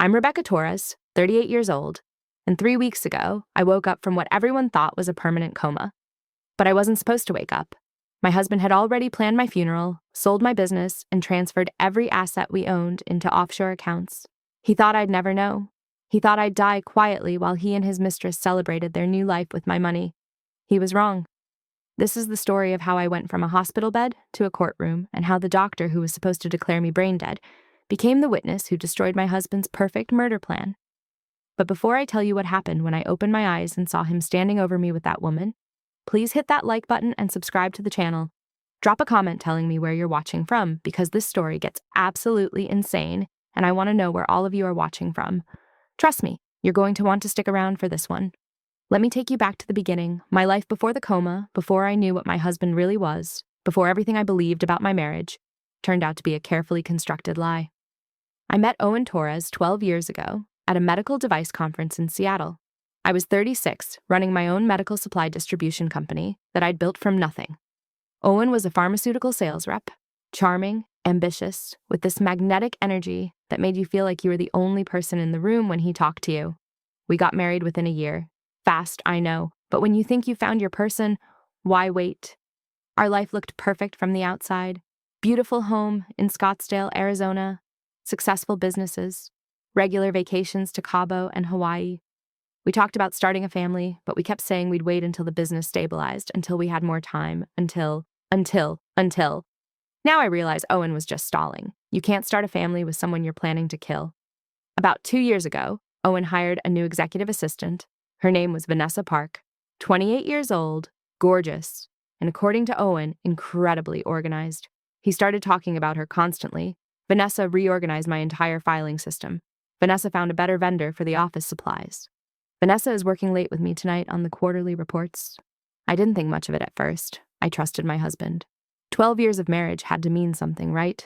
I'm Rebecca Torres, 38 years old, and 3 weeks ago, I woke up from what everyone thought was a permanent coma. But I wasn't supposed to wake up. My husband had already planned my funeral, sold my business, and transferred every asset we owned into offshore accounts. He thought I'd never know. He thought I'd die quietly while he and his mistress celebrated their new life with my money. He was wrong. This is the story of how I went from a hospital bed to a courtroom, and how the doctor who was supposed to declare me brain dead became the witness who destroyed my husband's perfect murder plan. But before I tell you what happened when I opened my eyes and saw him standing over me with that woman, please hit that like button and subscribe to the channel. Drop a comment telling me where you're watching from, because this story gets absolutely insane, and I want to know where all of you are watching from. Trust me, you're going to want to stick around for this one. Let me take you back to the beginning, my life before the coma, before I knew what my husband really was, before everything I believed about my marriage turned out to be a carefully constructed lie. I met Owen Torres 12 years ago at a medical device conference in Seattle. I was 36, running my own medical supply distribution company that I'd built from nothing. Owen was a pharmaceutical sales rep, charming, ambitious, with this magnetic energy that made you feel like you were the only person in the room when he talked to you. We got married within a year. Fast, I know, but when you think you found your person, why wait? Our life looked perfect from the outside. Beautiful home in Scottsdale, Arizona, successful businesses, regular vacations to Cabo and Hawaii. We talked about starting a family, but we kept saying we'd wait until the business stabilized, until we had more time, until. Now I realize Owen was just stalling. You can't start a family with someone you're planning to kill. About 2 years ago, Owen hired a new executive assistant. Her name was Vanessa Park, 28 years old, gorgeous, and according to Owen, incredibly organized. He started talking about her constantly. Vanessa reorganized my entire filing system. Vanessa found a better vendor for the office supplies. Vanessa is working late with me tonight on the quarterly reports. I didn't think much of it at first. I trusted my husband. 12 years of marriage had to mean something, right?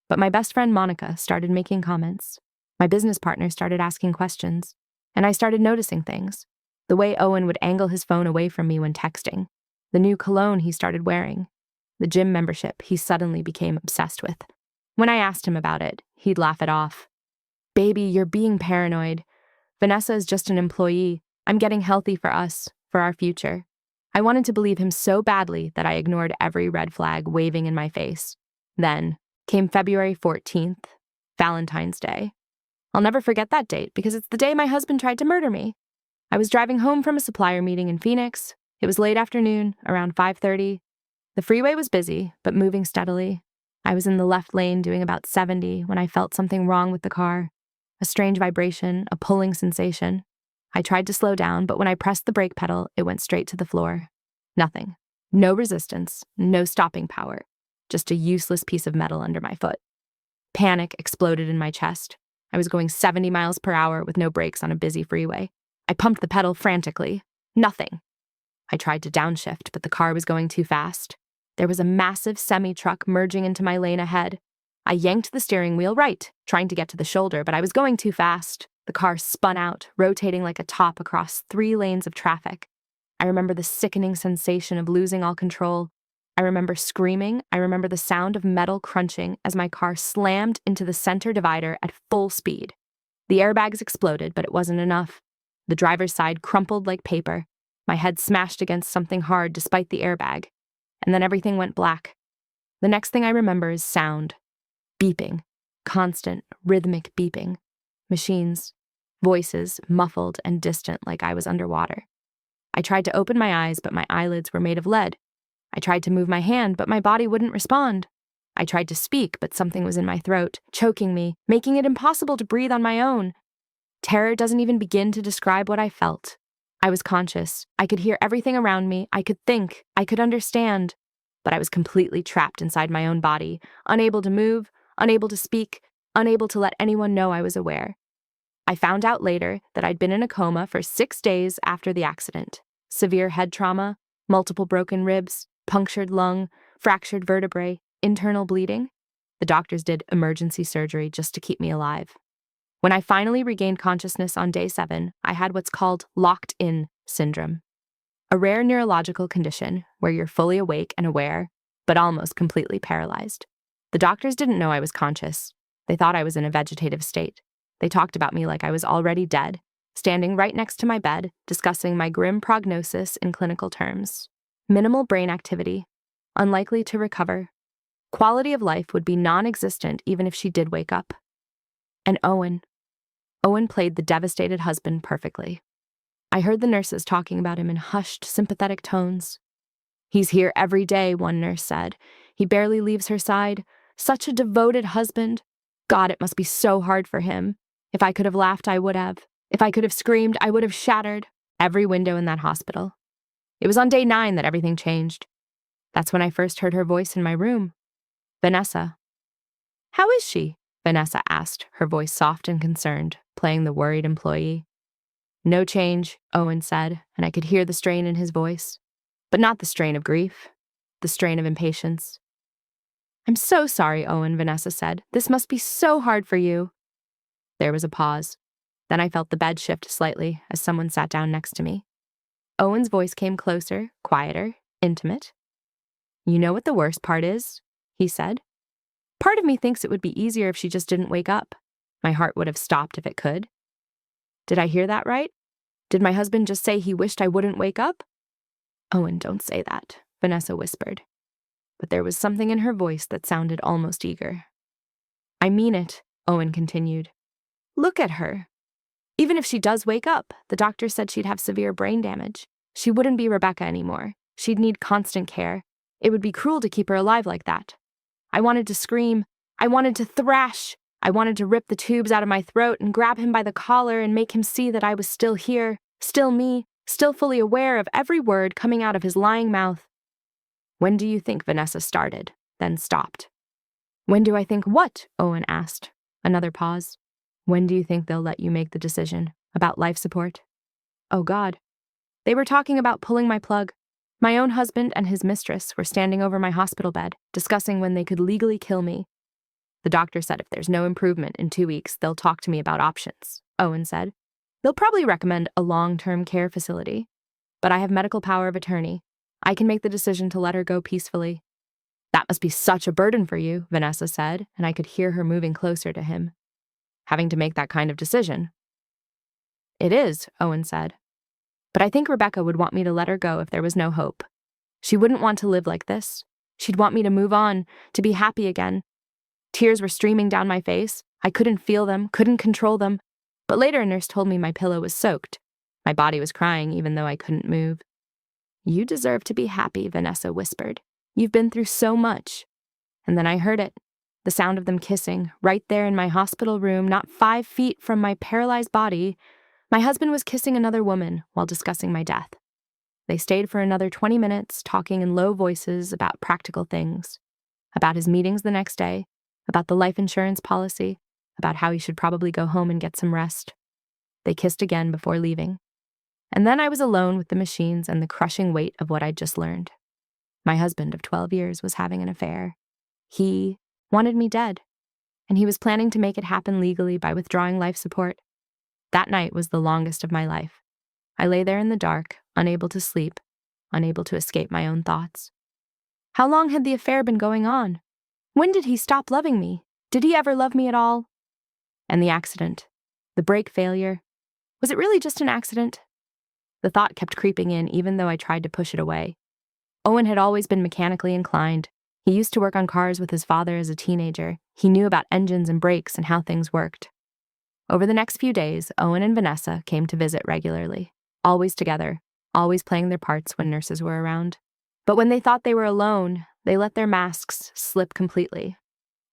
But my best friend Monica started making comments. My business partner started asking questions. And I started noticing things. The way Owen would angle his phone away from me when texting. The new cologne he started wearing. The gym membership he suddenly became obsessed with. When I asked him about it, he'd laugh it off. Baby, you're being paranoid. Vanessa is just an employee. I'm getting healthy for us, for our future. I wanted to believe him so badly that I ignored every red flag waving in my face. Then came February 14th, Valentine's Day. I'll never forget that date because it's the day my husband tried to murder me. I was driving home from a supplier meeting in Phoenix. It was late afternoon, around 5:30. The freeway was busy, but moving steadily. I was in the left lane doing about 70 when I felt something wrong with the car. A strange vibration, a pulling sensation. I tried to slow down, but when I pressed the brake pedal, it went straight to the floor. Nothing. No resistance, no stopping power. Just a useless piece of metal under my foot. Panic exploded in my chest. I was going 70 miles per hour with no brakes on a busy freeway. I pumped the pedal frantically. Nothing. I tried to downshift, but the car was going too fast. There was a massive semi-truck merging into my lane ahead. I yanked the steering wheel right, trying to get to the shoulder, but I was going too fast. The car spun out, rotating like a top across 3 lanes of traffic. I remember the sickening sensation of losing all control. I remember screaming. I remember the sound of metal crunching as my car slammed into the center divider at full speed. The airbags exploded, but it wasn't enough. The driver's side crumpled like paper. My head smashed against something hard despite the airbag. And then everything went black. The next thing I remember is sound. Beeping. Constant, rhythmic beeping. Machines. Voices, muffled and distant like I was underwater. I tried to open my eyes, but my eyelids were made of lead. I tried to move my hand, but my body wouldn't respond. I tried to speak, but something was in my throat, choking me, making it impossible to breathe on my own. Terror doesn't even begin to describe what I felt. I was conscious. I could hear everything around me. I could think. I could understand. But I was completely trapped inside my own body, unable to move, unable to speak, unable to let anyone know I was aware. I found out later that I'd been in a coma for 6 days after the accident. Severe head trauma, multiple broken ribs, punctured lung, fractured vertebrae, internal bleeding. The doctors did emergency surgery just to keep me alive. When I finally regained consciousness on day 7, I had what's called locked-in syndrome, a rare neurological condition where you're fully awake and aware, but almost completely paralyzed. The doctors didn't know I was conscious. They thought I was in a vegetative state. They talked about me like I was already dead, standing right next to my bed, discussing my grim prognosis in clinical terms. Minimal brain activity, unlikely to recover. Quality of life would be non-existent even if she did wake up. And Owen played the devastated husband perfectly. I heard the nurses talking about him in hushed, sympathetic tones. "He's here every day," one nurse said. "He barely leaves her side. Such a devoted husband. God, it must be so hard for him. If I could have laughed, I would have. If I could have screamed, I would have shattered every window in that hospital." It was on day 9 that everything changed. That's when I first heard her voice in my room. Vanessa. "How is she?" Vanessa asked, her voice soft and concerned, playing the worried employee. "No change," Owen said, and I could hear the strain in his voice. But not the strain of grief, the strain of impatience. "I'm so sorry, Owen," Vanessa said. "This must be so hard for you." There was a pause. Then I felt the bed shift slightly as someone sat down next to me. Owen's voice came closer, quieter, intimate. "You know what the worst part is?" he said. "Part of me thinks it would be easier if she just didn't wake up. My heart would have stopped if it could." Did I hear that right? Did my husband just say he wished I wouldn't wake up? "Owen, don't say that," Vanessa whispered. But there was something in her voice that sounded almost eager. "I mean it," Owen continued. "Look at her. Even if she does wake up, the doctor said she'd have severe brain damage. She wouldn't be Rebecca anymore. She'd need constant care. It would be cruel to keep her alive like that. I wanted to scream. I wanted to thrash. I wanted to rip the tubes out of my throat and grab him by the collar and make him see that I was still here, still me, still fully aware of every word coming out of his lying mouth." "When do you think Vanessa started, then stopped?" "When do I think what?" Owen asked. Another pause. "When do you think they'll let you make the decision about life support?" Oh God. They were talking about pulling my plug. My own husband and his mistress were standing over my hospital bed, discussing when they could legally kill me. "The doctor said if there's no improvement in 2 weeks, they'll talk to me about options," Owen said. "They'll probably recommend a long-term care facility. But I have medical power of attorney. I can make the decision to let her go peacefully." "That must be such a burden for you," Vanessa said, and I could hear her moving closer to him. "Having to make that kind of decision." "It is," Owen said. "But I think Rebecca would want me to let her go if there was no hope. She wouldn't want to live like this. She'd want me to move on, to be happy again." Tears were streaming down my face. I couldn't feel them, couldn't control them. But later a nurse told me my pillow was soaked. My body was crying even though I couldn't move. "You deserve to be happy," Vanessa whispered. "You've been through so much." And then I heard it. The sound of them kissing, right there in my hospital room, not 5 feet from my paralyzed body. My husband was kissing another woman while discussing my death. They stayed for another 20 minutes, talking in low voices about practical things. About his meetings the next day, about the life insurance policy, about how he should probably go home and get some rest. They kissed again before leaving. And then I was alone with the machines and the crushing weight of what I'd just learned. My husband of 12 years was having an affair. He wanted me dead, and he was planning to make it happen legally by withdrawing life support. That night was the longest of my life. I lay there in the dark, unable to sleep, unable to escape my own thoughts. How long had the affair been going on? When did he stop loving me? Did he ever love me at all? And the accident, the brake failure, was it really just an accident? The thought kept creeping in even though I tried to push it away. Owen had always been mechanically inclined. He used to work on cars with his father as a teenager. He knew about engines and brakes and how things worked. Over the next few days, Owen and Vanessa came to visit regularly, always together, always playing their parts when nurses were around. But when they thought they were alone, they let their masks slip completely.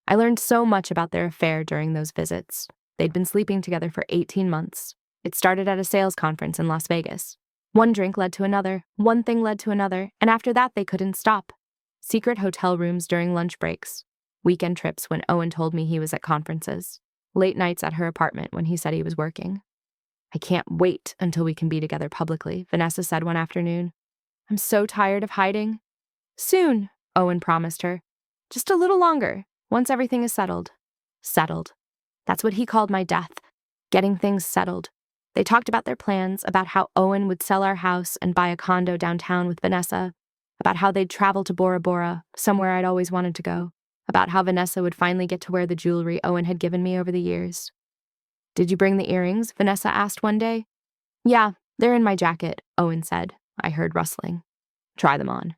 I learned so much about their affair during those visits. They'd been sleeping together for 18 months. It started at a sales conference in Las Vegas. One drink led to another, one thing led to another, and after that they couldn't stop. Secret hotel rooms during lunch breaks, weekend trips when Owen told me he was at conferences, late nights at her apartment when he said he was working. "I can't wait until we can be together publicly," Vanessa said one afternoon. "I'm so tired of hiding." "Soon," Owen promised her. "Just a little longer, once everything is settled." Settled. That's what he called my death. Getting things settled. They talked about their plans, about how Owen would sell our house and buy a condo downtown with Vanessa, about how they'd travel to Bora Bora, somewhere I'd always wanted to go, about how Vanessa would finally get to wear the jewelry Owen had given me over the years. Did you bring the earrings? Vanessa asked one day. Yeah, they're in my jacket, Owen said. I heard rustling. Try them on.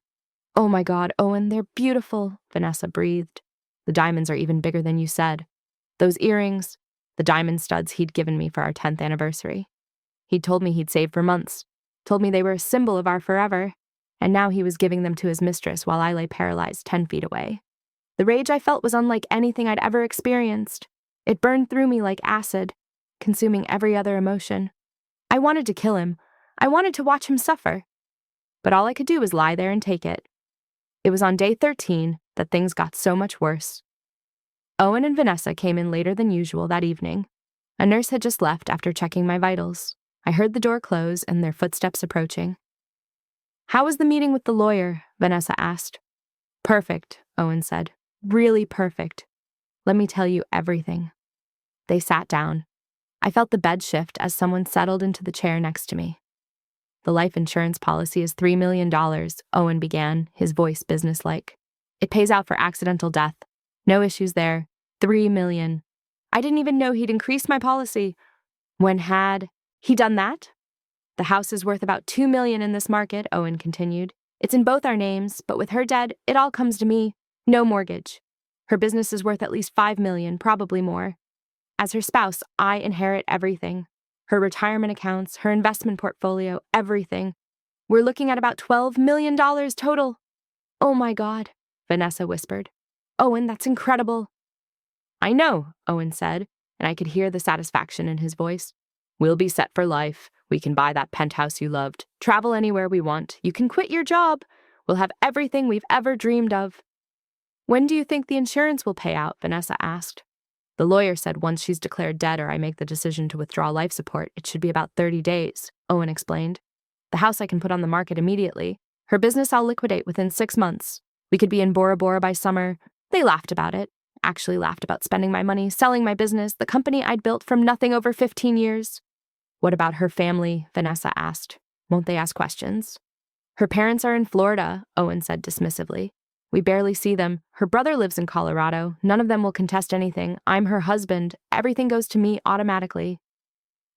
Oh my God, Owen, they're beautiful, Vanessa breathed. The diamonds are even bigger than you said. Those earrings, the diamond studs he'd given me for our 10th anniversary. He'd told me he'd saved for months, told me they were a symbol of our forever, and now he was giving them to his mistress while I lay paralyzed 10 feet away. The rage I felt was unlike anything I'd ever experienced. It burned through me like acid, consuming every other emotion. I wanted to kill him. I wanted to watch him suffer. But all I could do was lie there and take it. It was on day 13 that things got so much worse. Owen and Vanessa came in later than usual that evening. A nurse had just left after checking my vitals. I heard the door close and their footsteps approaching. How was the meeting with the lawyer? Vanessa asked. Perfect, Owen said. Really perfect. Let me tell you everything. They sat down. I felt the bed shift as someone settled into the chair next to me. The life insurance policy is $3 million, Owen began, his voice businesslike. It pays out for accidental death. No issues there. $3 million. I didn't even know he'd increased my policy. When had he done that? The house is worth about $2 million in this market, Owen continued. It's in both our names, but with her dead, it all comes to me. No mortgage. Her business is worth at least $5 million, probably more. As her spouse, I inherit everything. Her retirement accounts, her investment portfolio, everything. We're looking at about $12 million total. Oh my God, Vanessa whispered. Owen, that's incredible. I know, Owen said, and I could hear the satisfaction in his voice. We'll be set for life. We can buy that penthouse you loved, travel anywhere we want. You can quit your job. We'll have everything we've ever dreamed of. When do you think the insurance will pay out? Vanessa asked. The lawyer said once she's declared dead or I make the decision to withdraw life support, it should be about 30 days, Owen explained. The house I can put on the market immediately. Her business I'll liquidate within 6 months. We could be in Bora Bora by summer. They laughed about it. Actually laughed about spending my money, selling my business, the company I'd built from nothing over 15 years. What about her family? Vanessa asked. Won't they ask questions? Her parents are in Florida, Owen said dismissively. We barely see them. Her brother lives in Colorado. None of them will contest anything. I'm her husband. Everything goes to me automatically.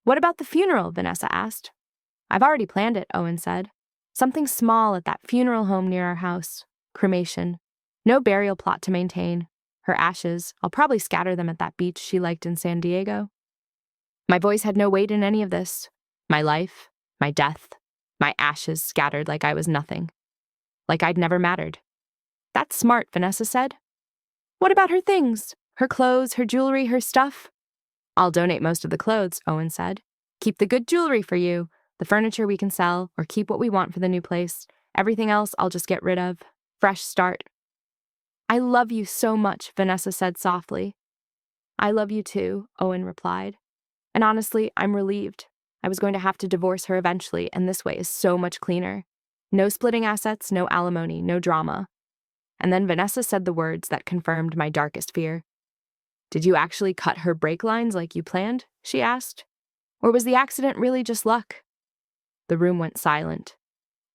What about the funeral? Vanessa asked. I've already planned it, Owen said. Something small at that funeral home near our house. Cremation. No burial plot to maintain. Her ashes, I'll probably scatter them at that beach she liked in San Diego. My voice had no weight in any of this. My life, my death, my ashes scattered like I was nothing. Like I'd never mattered. That's smart, Vanessa said. What about her things? Her clothes, her jewelry, her stuff? I'll donate most of the clothes, Owen said. Keep the good jewelry for you. The furniture we can sell, or keep what we want for the new place. Everything else I'll just get rid of. Fresh start. I love you so much, Vanessa said softly. I love you too, Owen replied. And honestly, I'm relieved. I was going to have to divorce her eventually, and this way is so much cleaner. No splitting assets, no alimony, no drama. And then Vanessa said the words that confirmed my darkest fear. Did you actually cut her brake lines like you planned? She asked. Or was the accident really just luck? The room went silent.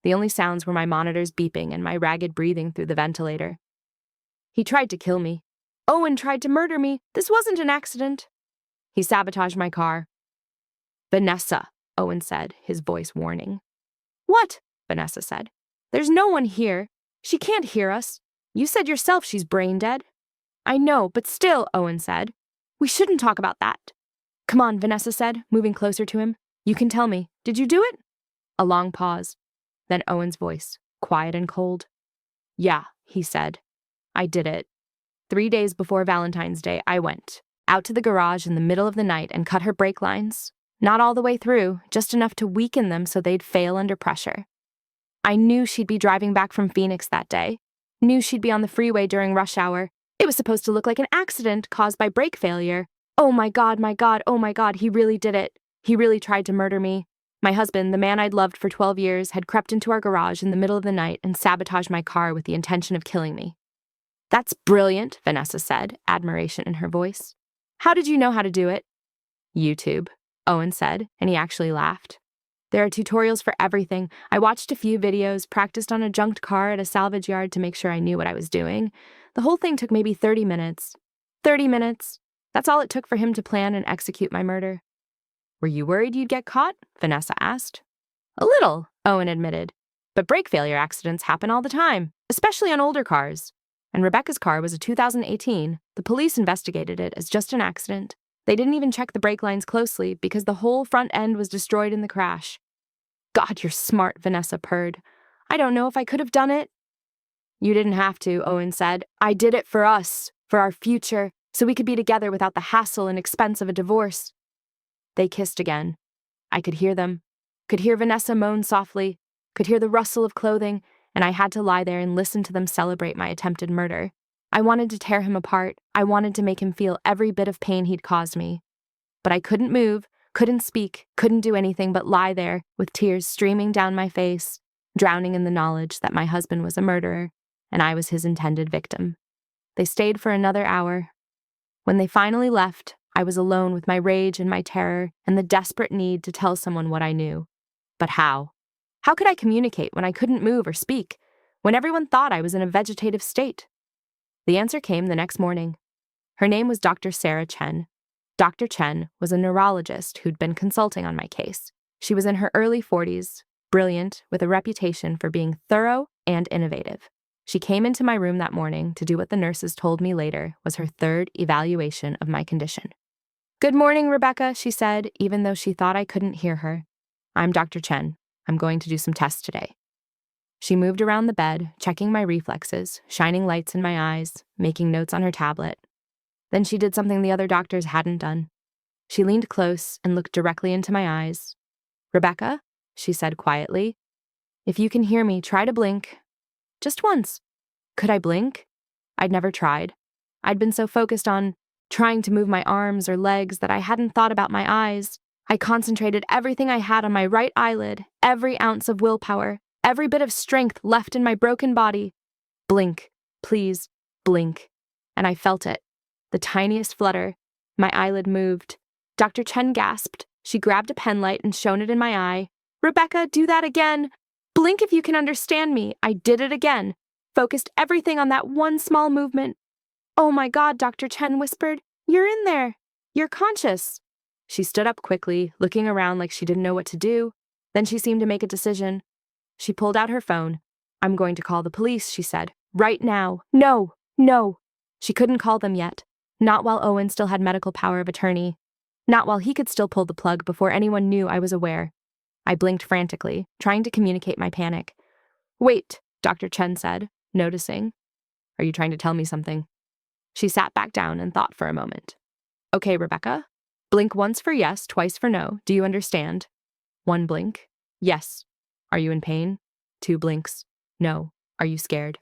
The only sounds were my monitors beeping and my ragged breathing through the ventilator. He tried to kill me. Owen tried to murder me. This wasn't an accident. He sabotaged my car. Vanessa, Owen said, his voice warning. What? Vanessa said. There's no one here. She can't hear us. You said yourself she's brain dead. I know, but still, Owen said. We shouldn't talk about that. Come on, Vanessa said, moving closer to him. You can tell me. Did you do it? A long pause. Then Owen's voice, quiet and cold. Yeah, he said. I did it. 3 days before Valentine's Day, I went out to the garage in the middle of the night and cut her brake lines. Not all the way through, just enough to weaken them so they'd fail under pressure. I knew she'd be driving back from Phoenix that day. Knew she'd be on the freeway during rush hour. It was supposed to look like an accident caused by brake failure. Oh my God, oh my God, he really did it. He really tried to murder me. My husband, the man I'd loved for 12 years, had crept into our garage in the middle of the night and sabotaged my car with the intention of killing me. That's brilliant, Vanessa said, admiration in her voice. How did you know how to do it? YouTube, Owen said, and he actually laughed. There are tutorials for everything. I watched a few videos, practiced on a junked car at a salvage yard to make sure I knew what I was doing. The whole thing took maybe 30 minutes. 30 minutes. That's all it took for him to plan and execute my murder. Were you worried you'd get caught? Vanessa asked. A little, Owen admitted. But brake failure accidents happen all the time, especially on older cars. And Rebecca's car was a 2018. The police investigated it as just an accident. They didn't even check the brake lines closely because the whole front end was destroyed in the crash. God, you're smart, Vanessa purred. I don't know if I could have done it. You didn't have to, Owen said. I did it for us, for our future, so we could be together without the hassle and expense of a divorce. They kissed again. I could hear them. Could hear Vanessa moan softly, could hear the rustle of clothing, and I had to lie there and listen to them celebrate my attempted murder. I wanted to tear him apart. I wanted to make him feel every bit of pain he'd caused me. But I couldn't move, couldn't speak, couldn't do anything but lie there with tears streaming down my face, drowning in the knowledge that my husband was a murderer and I was his intended victim. They stayed for another hour. When they finally left, I was alone with my rage and my terror and the desperate need to tell someone what I knew. But how? How could I communicate when I couldn't move or speak, when everyone thought I was in a vegetative state? The answer came the next morning. Her name was Dr. Sarah Chen. Dr. Chen was a neurologist who'd been consulting on my case. She was in her early 40s, brilliant, with a reputation for being thorough and innovative. She came into my room that morning to do what the nurses told me later was her third evaluation of my condition. Good morning, Rebecca, she said, even though she thought I couldn't hear her. I'm Dr. Chen. I'm going to do some tests today. She moved around the bed, checking my reflexes, shining lights in my eyes, making notes on her tablet. Then she did something the other doctors hadn't done. She leaned close and looked directly into my eyes. Rebecca, she said quietly, if you can hear me, try to blink. Just once. Could I blink? I'd never tried. I'd been so focused on trying to move my arms or legs that I hadn't thought about my eyes. I concentrated everything I had on my right eyelid, every ounce of willpower, every bit of strength left in my broken body. Blink, please, blink. And I felt it. The tiniest flutter. My eyelid moved. Dr. Chen gasped. She grabbed a pen light and shone it in my eye. Rebecca, do that again. Blink if you can understand me. I did it again. Focused everything on that one small movement. Oh my God, Dr. Chen whispered. You're in there. You're conscious. She stood up quickly, looking around like she didn't know what to do. Then she seemed to make a decision. She pulled out her phone. I'm going to call the police, she said. Right now. No, no. She couldn't call them yet. Not while Owen still had medical power of attorney. Not while he could still pull the plug before anyone knew I was aware. I blinked frantically, trying to communicate my panic. Wait, Dr. Chen said, noticing. Are you trying to tell me something? She sat back down and thought for a moment. Okay, Rebecca. Blink once for yes, twice for no. Do you understand? 1 blink. Yes. Are you in pain? 2 blinks. No. Are you scared?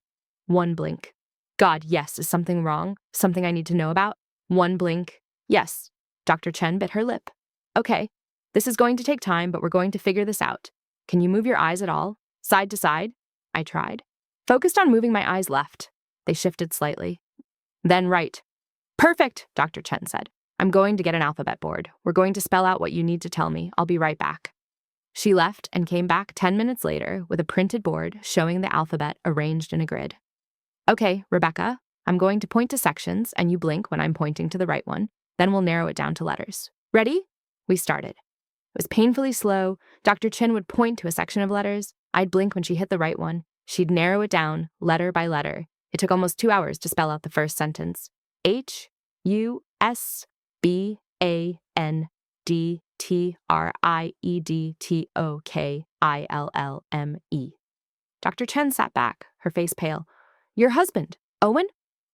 1 blink. God, yes. Is something wrong? Something I need to know about? 1 blink. Yes. Dr. Chen bit her lip. Okay. This is going to take time, but we're going to figure this out. Can you move your eyes at all? Side to side? I tried. Focused on moving my eyes left. They shifted slightly. Then right. Perfect, Dr. Chen said. I'm going to get an alphabet board. We're going to spell out what you need to tell me. I'll be right back. She left and came back 10 minutes later with a printed board showing the alphabet arranged in a grid. Okay, Rebecca, I'm going to point to sections and you blink when I'm pointing to the right one. Then we'll narrow it down to letters. Ready? We started. It was painfully slow. Dr. Chen would point to a section of letters. I'd blink when she hit the right one. She'd narrow it down, letter by letter. It took almost 2 hours to spell out the first sentence. HUSBANDTRIEDTOKILLME. Dr. Chen sat back, her face pale. Your husband, Owen?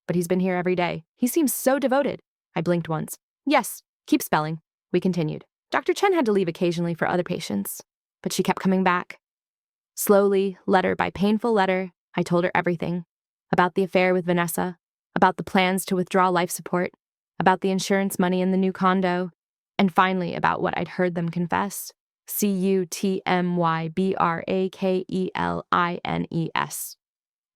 But he's been here every day. He seems so devoted. I blinked once. Yes, keep spelling. We continued. Dr. Chen had to leave occasionally for other patients, but she kept coming back. Slowly, letter by painful letter, I told her everything. About the affair with Vanessa, about the plans to withdraw life support, about the insurance money in the new condo, and finally about what I'd heard them confess. CUTMYBRAKELINES.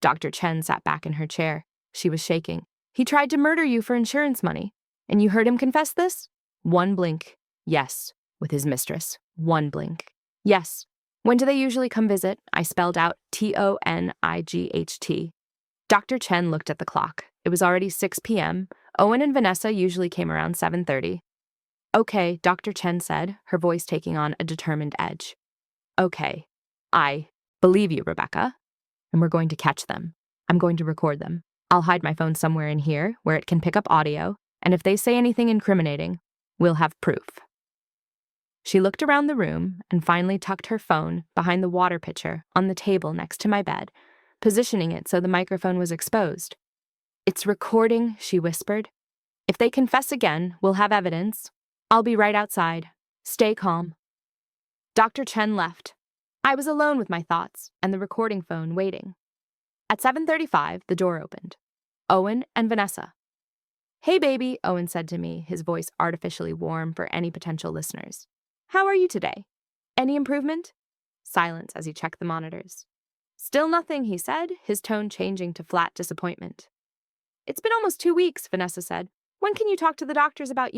Dr. Chen sat back in her chair. She was shaking. He tried to murder you for insurance money. And you heard him confess this? 1 blink. Yes. With his mistress. 1 blink. Yes. When do they usually come visit? I spelled out TONIGHT. Dr. Chen looked at the clock. It was already 6 p.m. Owen and Vanessa usually came around 7:30. Okay, Dr. Chen said, her voice taking on a determined edge. Okay, I believe you, Rebecca. And we're going to catch them. I'm going to record them. I'll hide my phone somewhere in here where it can pick up audio, and if they say anything incriminating, we'll have proof. She looked around the room and finally tucked her phone behind the water pitcher on the table next to my bed, positioning it so the microphone was exposed. It's recording, she whispered. If they confess again, we'll have evidence. I'll be right outside. Stay calm. Dr. Chen left. I was alone with my thoughts and the recording phone waiting. At 7:35, the door opened. Owen and Vanessa. Hey, baby, Owen said to me, his voice artificially warm for any potential listeners. How are you today? Any improvement? Silence as he checked the monitors. Still nothing, he said, his tone changing to flat disappointment. It's been almost 2 weeks, Vanessa said. When can you talk to the doctors about,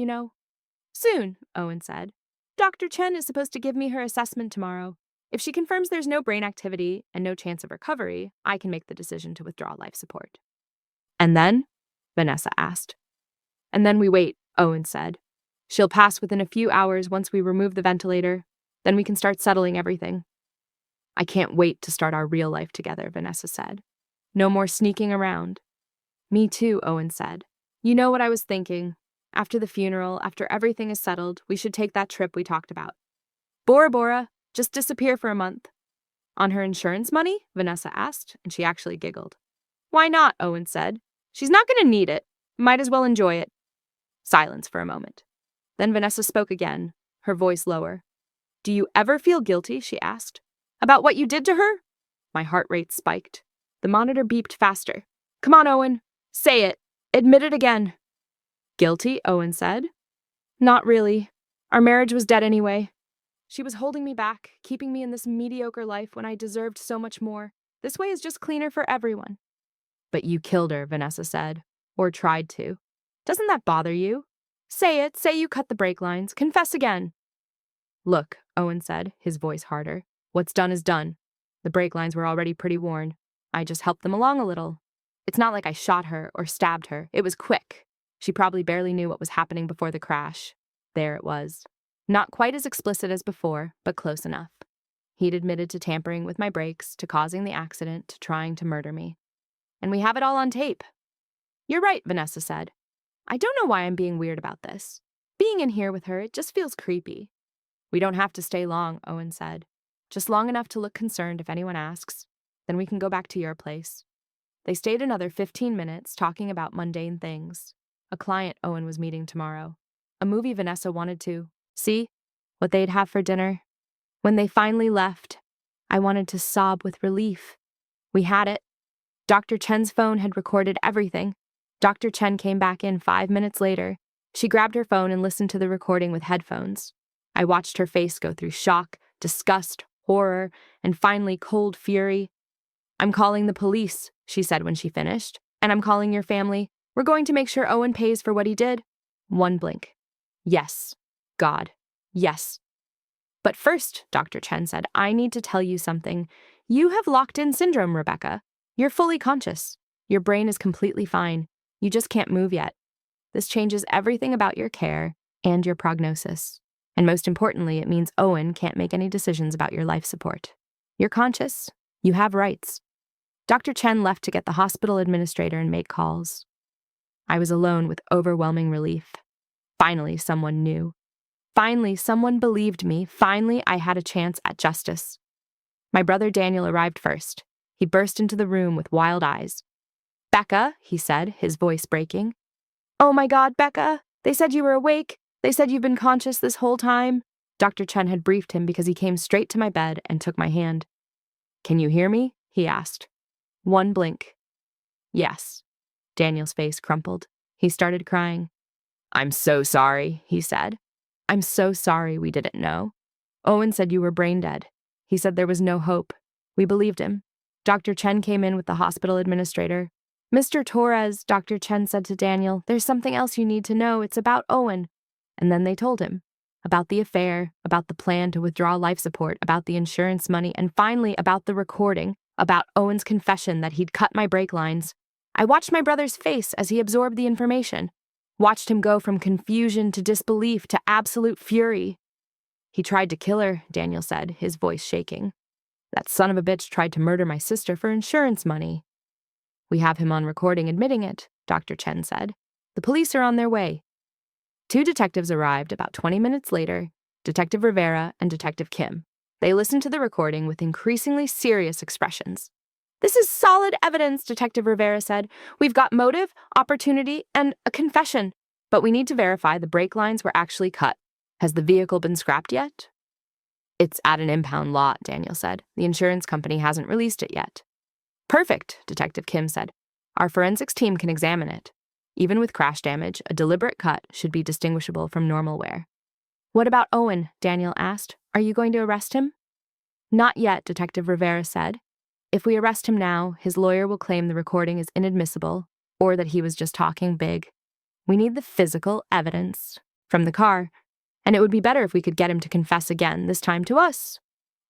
Soon, Owen said. Dr. Chen is supposed to give me her assessment tomorrow. If she confirms there's no brain activity and no chance of recovery, I can make the decision to withdraw life support. And then? Vanessa asked. And then we wait, Owen said. She'll pass within a few hours once we remove the ventilator. Then we can start settling everything. I can't wait to start our real life together, Vanessa said. No more sneaking around. Me too, Owen said. You know what I was thinking. After the funeral, after everything is settled, we should take that trip we talked about. Bora Bora, just disappear for a month. On her insurance money? Vanessa asked, and she actually giggled. Why not? Owen said. She's not going to need it. Might as well enjoy it. Silence for a moment. Then Vanessa spoke again, her voice lower. Do you ever feel guilty? She asked. About what you did to her? My heart rate spiked. The monitor beeped faster. Come on, Owen. Say it. Admit it again. Guilty? Owen said. Not really. Our marriage was dead anyway. She was holding me back, keeping me in this mediocre life when I deserved so much more. This way is just cleaner for everyone. But you killed her, Vanessa said. Or tried to. Doesn't that bother you? Say it. Say you cut the brake lines. Confess again. Look, Owen said, his voice harder. What's done is done. The brake lines were already pretty worn. I just helped them along a little. It's not like I shot her or stabbed her. It was quick. She probably barely knew what was happening before the crash. There it was. Not quite as explicit as before, but close enough. He'd admitted to tampering with my brakes, to causing the accident, to trying to murder me. And we have it all on tape. You're right, Vanessa said. I don't know why I'm being weird about this. Being in here with her, it just feels creepy. We don't have to stay long, Owen said. Just long enough to look concerned if anyone asks. Then we can go back to your place. They stayed another 15 minutes talking about mundane things. A client Owen was meeting tomorrow. A movie Vanessa wanted to see, what they'd have for dinner. When they finally left, I wanted to sob with relief. We had it. Dr. Chen's phone had recorded everything. Dr. Chen came back in 5 minutes later. She grabbed her phone and listened to the recording with headphones. I watched her face go through shock, disgust, horror, and finally cold fury. I'm calling the police, she said when she finished. And I'm calling your family. We're going to make sure Owen pays for what he did. One blink. Yes. God. Yes. But first, Dr. Chen said, I need to tell you something. You have locked-in syndrome, Rebecca. You're fully conscious. Your brain is completely fine. You just can't move yet. This changes everything about your care and your prognosis. And most importantly, it means Owen can't make any decisions about your life support. You're conscious. You have rights. Dr. Chen left to get the hospital administrator and make calls. I was alone with overwhelming relief. Finally, someone knew. Finally, someone believed me. Finally, I had a chance at justice. My brother Daniel arrived first. He burst into the room with wild eyes. Becca, he said, his voice breaking. Oh my God, Becca. They said you were awake. They said you've been conscious this whole time. Dr. Chen had briefed him because he came straight to my bed and took my hand. Can you hear me? He asked. One blink. Yes. Daniel's face crumpled. He started crying. I'm so sorry, he said. I'm so sorry we didn't know. Owen said you were brain dead. He said there was no hope. We believed him. Dr. Chen came in with the hospital administrator. Mr. Torres, Dr. Chen said to Daniel, there's something else you need to know. It's about Owen. And then they told him. About the affair, about the plan to withdraw life support, about the insurance money, and finally about the recording, about Owen's confession that he'd cut my brake lines. I watched my brother's face as he absorbed the information. watched him go from confusion to disbelief to absolute fury. He tried to kill her, Daniel said, his voice shaking. That son of a bitch tried to murder my sister for insurance money. We have him on recording admitting it, Dr. Chen said. The police are on their way. 2 detectives arrived about 20 minutes later, Detective Rivera and Detective Kim. They listened to the recording with increasingly serious expressions. This is solid evidence, Detective Rivera said. We've got motive, opportunity, and a confession. But we need to verify the brake lines were actually cut. Has the vehicle been scrapped yet? It's at an impound lot, Daniel said. The insurance company hasn't released it yet. Perfect, Detective Kim said. Our forensics team can examine it. Even with crash damage, a deliberate cut should be distinguishable from normal wear. What about Owen? Daniel asked. Are you going to arrest him? Not yet, Detective Rivera said. If we arrest him now, his lawyer will claim the recording is inadmissible, or that he was just talking big. We need the physical evidence from the car, and it would be better if we could get him to confess again, this time to us.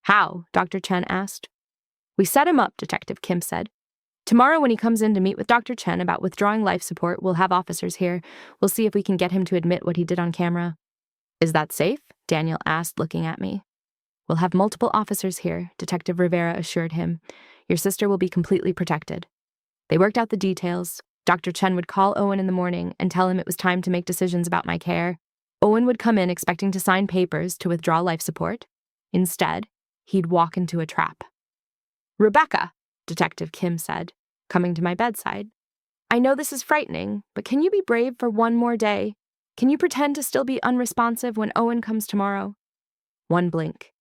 How? Dr. Chen asked. We set him up, Detective Kim said. Tomorrow when he comes in to meet with Dr. Chen about withdrawing life support, we'll have officers here. We'll see if we can get him to admit what he did on camera. Is that safe? Daniel asked, looking at me. We'll have multiple officers here, Detective Rivera assured him. Your sister will be completely protected. They worked out the details. Dr. Chen would call Owen in the morning and tell him it was time to make decisions about my care. Owen would come in expecting to sign papers to withdraw life support. Instead, he'd walk into a trap. Rebecca, Detective Kim said, coming to my bedside. I know this is frightening, but can you be brave for one more day? Can you pretend to still be unresponsive when Owen comes tomorrow? One blink.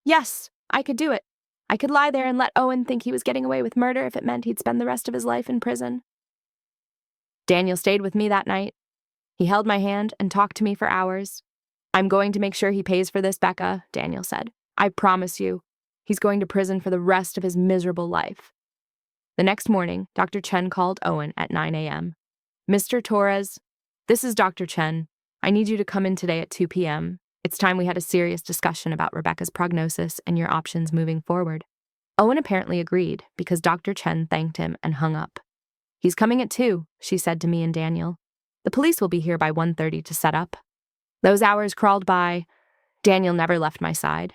Yes, I could do it. I could lie there and let Owen think he was getting away with murder if it meant he'd spend the rest of his life in prison. Daniel stayed with me that night. He held my hand and talked to me for hours. I'm going to make sure he pays for this, Becca, Daniel said. I promise you. He's going to prison for the rest of his miserable life. The next morning, Dr. Chen called Owen at 9 a.m. Mr. Torres, this is Dr. Chen. I need you to come in today at 2 p.m. It's time we had a serious discussion about Rebecca's prognosis and your options moving forward. Owen apparently agreed because Dr. Chen thanked him and hung up. He's coming at 2, she said to me and Daniel. The police will be here by 1:30 to set up. Those hours crawled by. Daniel never left my side.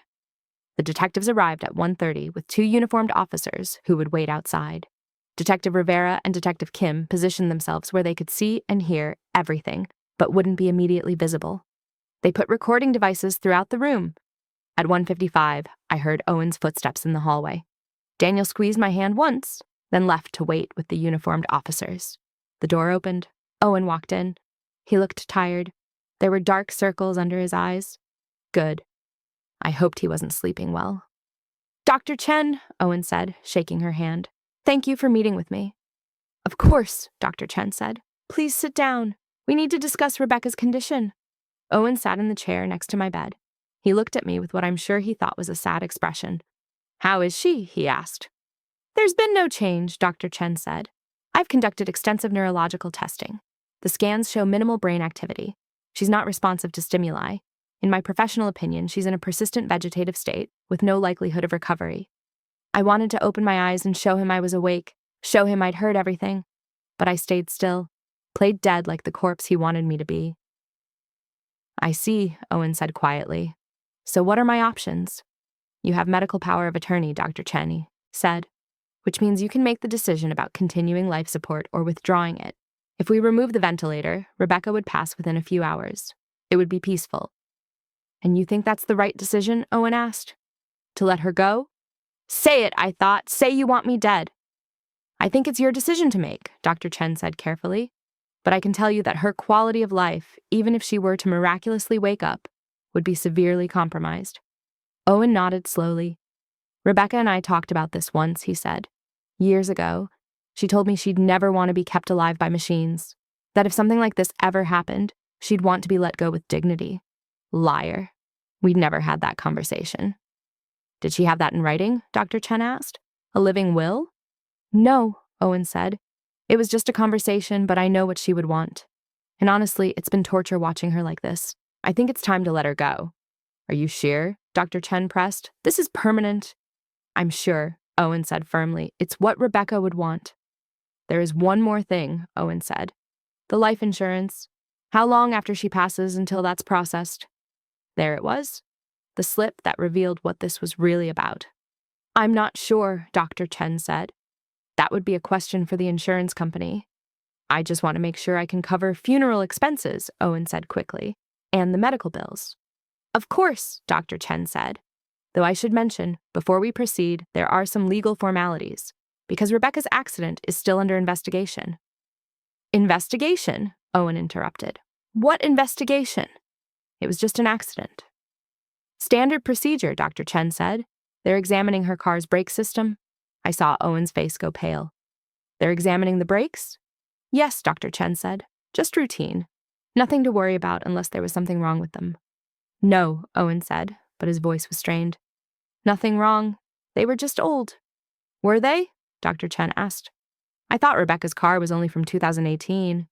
The detectives arrived at 1:30 with 2 uniformed officers who would wait outside. Detective Rivera and Detective Kim positioned themselves where they could see and hear everything, but wouldn't be immediately visible. They put recording devices throughout the room. At 1:55, I heard Owen's footsteps in the hallway. Daniel squeezed my hand once, then left to wait with the uniformed officers. The door opened. Owen walked in. He looked tired. There were dark circles under his eyes. Good. I hoped he wasn't sleeping well. Dr. Chen, Owen said, shaking her hand. Thank you for meeting with me. Of course, Dr. Chen said. Please sit down. We need to discuss Rebecca's condition. Owen sat in the chair next to my bed. He looked at me with what I'm sure he thought was a sad expression. How is she? He asked. There's been no change, Dr. Chen said. I've conducted extensive neurological testing. The scans show minimal brain activity. She's not responsive to stimuli. In my professional opinion, she's in a persistent vegetative state with no likelihood of recovery. I wanted to open my eyes and show him I was awake, show him I'd heard everything, but I stayed still, played dead like the corpse he wanted me to be. I see, Owen said quietly. So what are my options? You have medical power of attorney, Dr. Chen said, which means you can make the decision about continuing life support or withdrawing it. If we remove the ventilator, Rebecca would pass within a few hours. It would be peaceful. And you think that's the right decision? Owen asked. To let her go? Say it, I thought. Say you want me dead. I think it's your decision to make, Dr. Chen said carefully. But I can tell you that her quality of life, even if she were to miraculously wake up, would be severely compromised. Owen nodded slowly. Rebecca and I talked about this once, he said. Years ago, she told me she'd never want to be kept alive by machines, that if something like this ever happened, she'd want to be let go with dignity. Liar. We'd never had that conversation. Did she have that in writing? Dr. Chen asked. A living will? No, Owen said. It was just a conversation, but I know what she would want. And honestly, it's been torture watching her like this. I think it's time to let her go. Are you sure? Dr. Chen pressed. This is permanent. I'm sure, Owen said firmly. It's what Rebecca would want. There is one more thing, Owen said. The life insurance. How long after she passes until that's processed? There it was, the slip that revealed what this was really about. I'm not sure, Dr. Chen said. That would be a question for the insurance company. I just want to make sure I can cover funeral expenses, Owen said quickly, and the medical bills. Of course, Dr. Chen said. Though I should mention, before we proceed, there are some legal formalities, because Rebecca's accident is still under investigation. Investigation? Owen interrupted. What investigation? It was just an accident. Standard procedure, Dr. Chen said. They're examining her car's brake system. I saw Owen's face go pale. They're examining the brakes? Yes, Dr. Chen said. Just routine. Nothing to worry about unless there was something wrong with them. No, Owen said, but his voice was strained. Nothing wrong. They were just old. Were they? Dr. Chen asked. I thought Rebecca's car was only from 2018.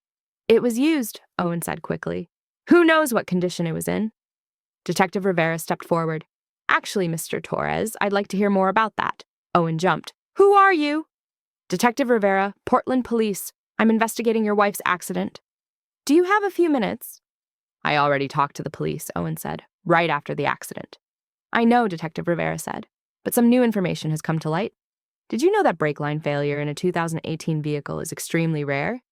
It was used, Owen said quickly. Who knows what condition it was in? Detective Rivera stepped forward. Actually, Mr. Torres, I'd like to hear more about that. Owen jumped. Who are you? Detective Rivera, Portland Police. I'm investigating your wife's accident. Do you have a few minutes? I already talked to the police, Owen said, right after the accident. I know, Detective Rivera said, but some new information has come to light. Did you know that brake line failure in a 2018 vehicle is extremely rare?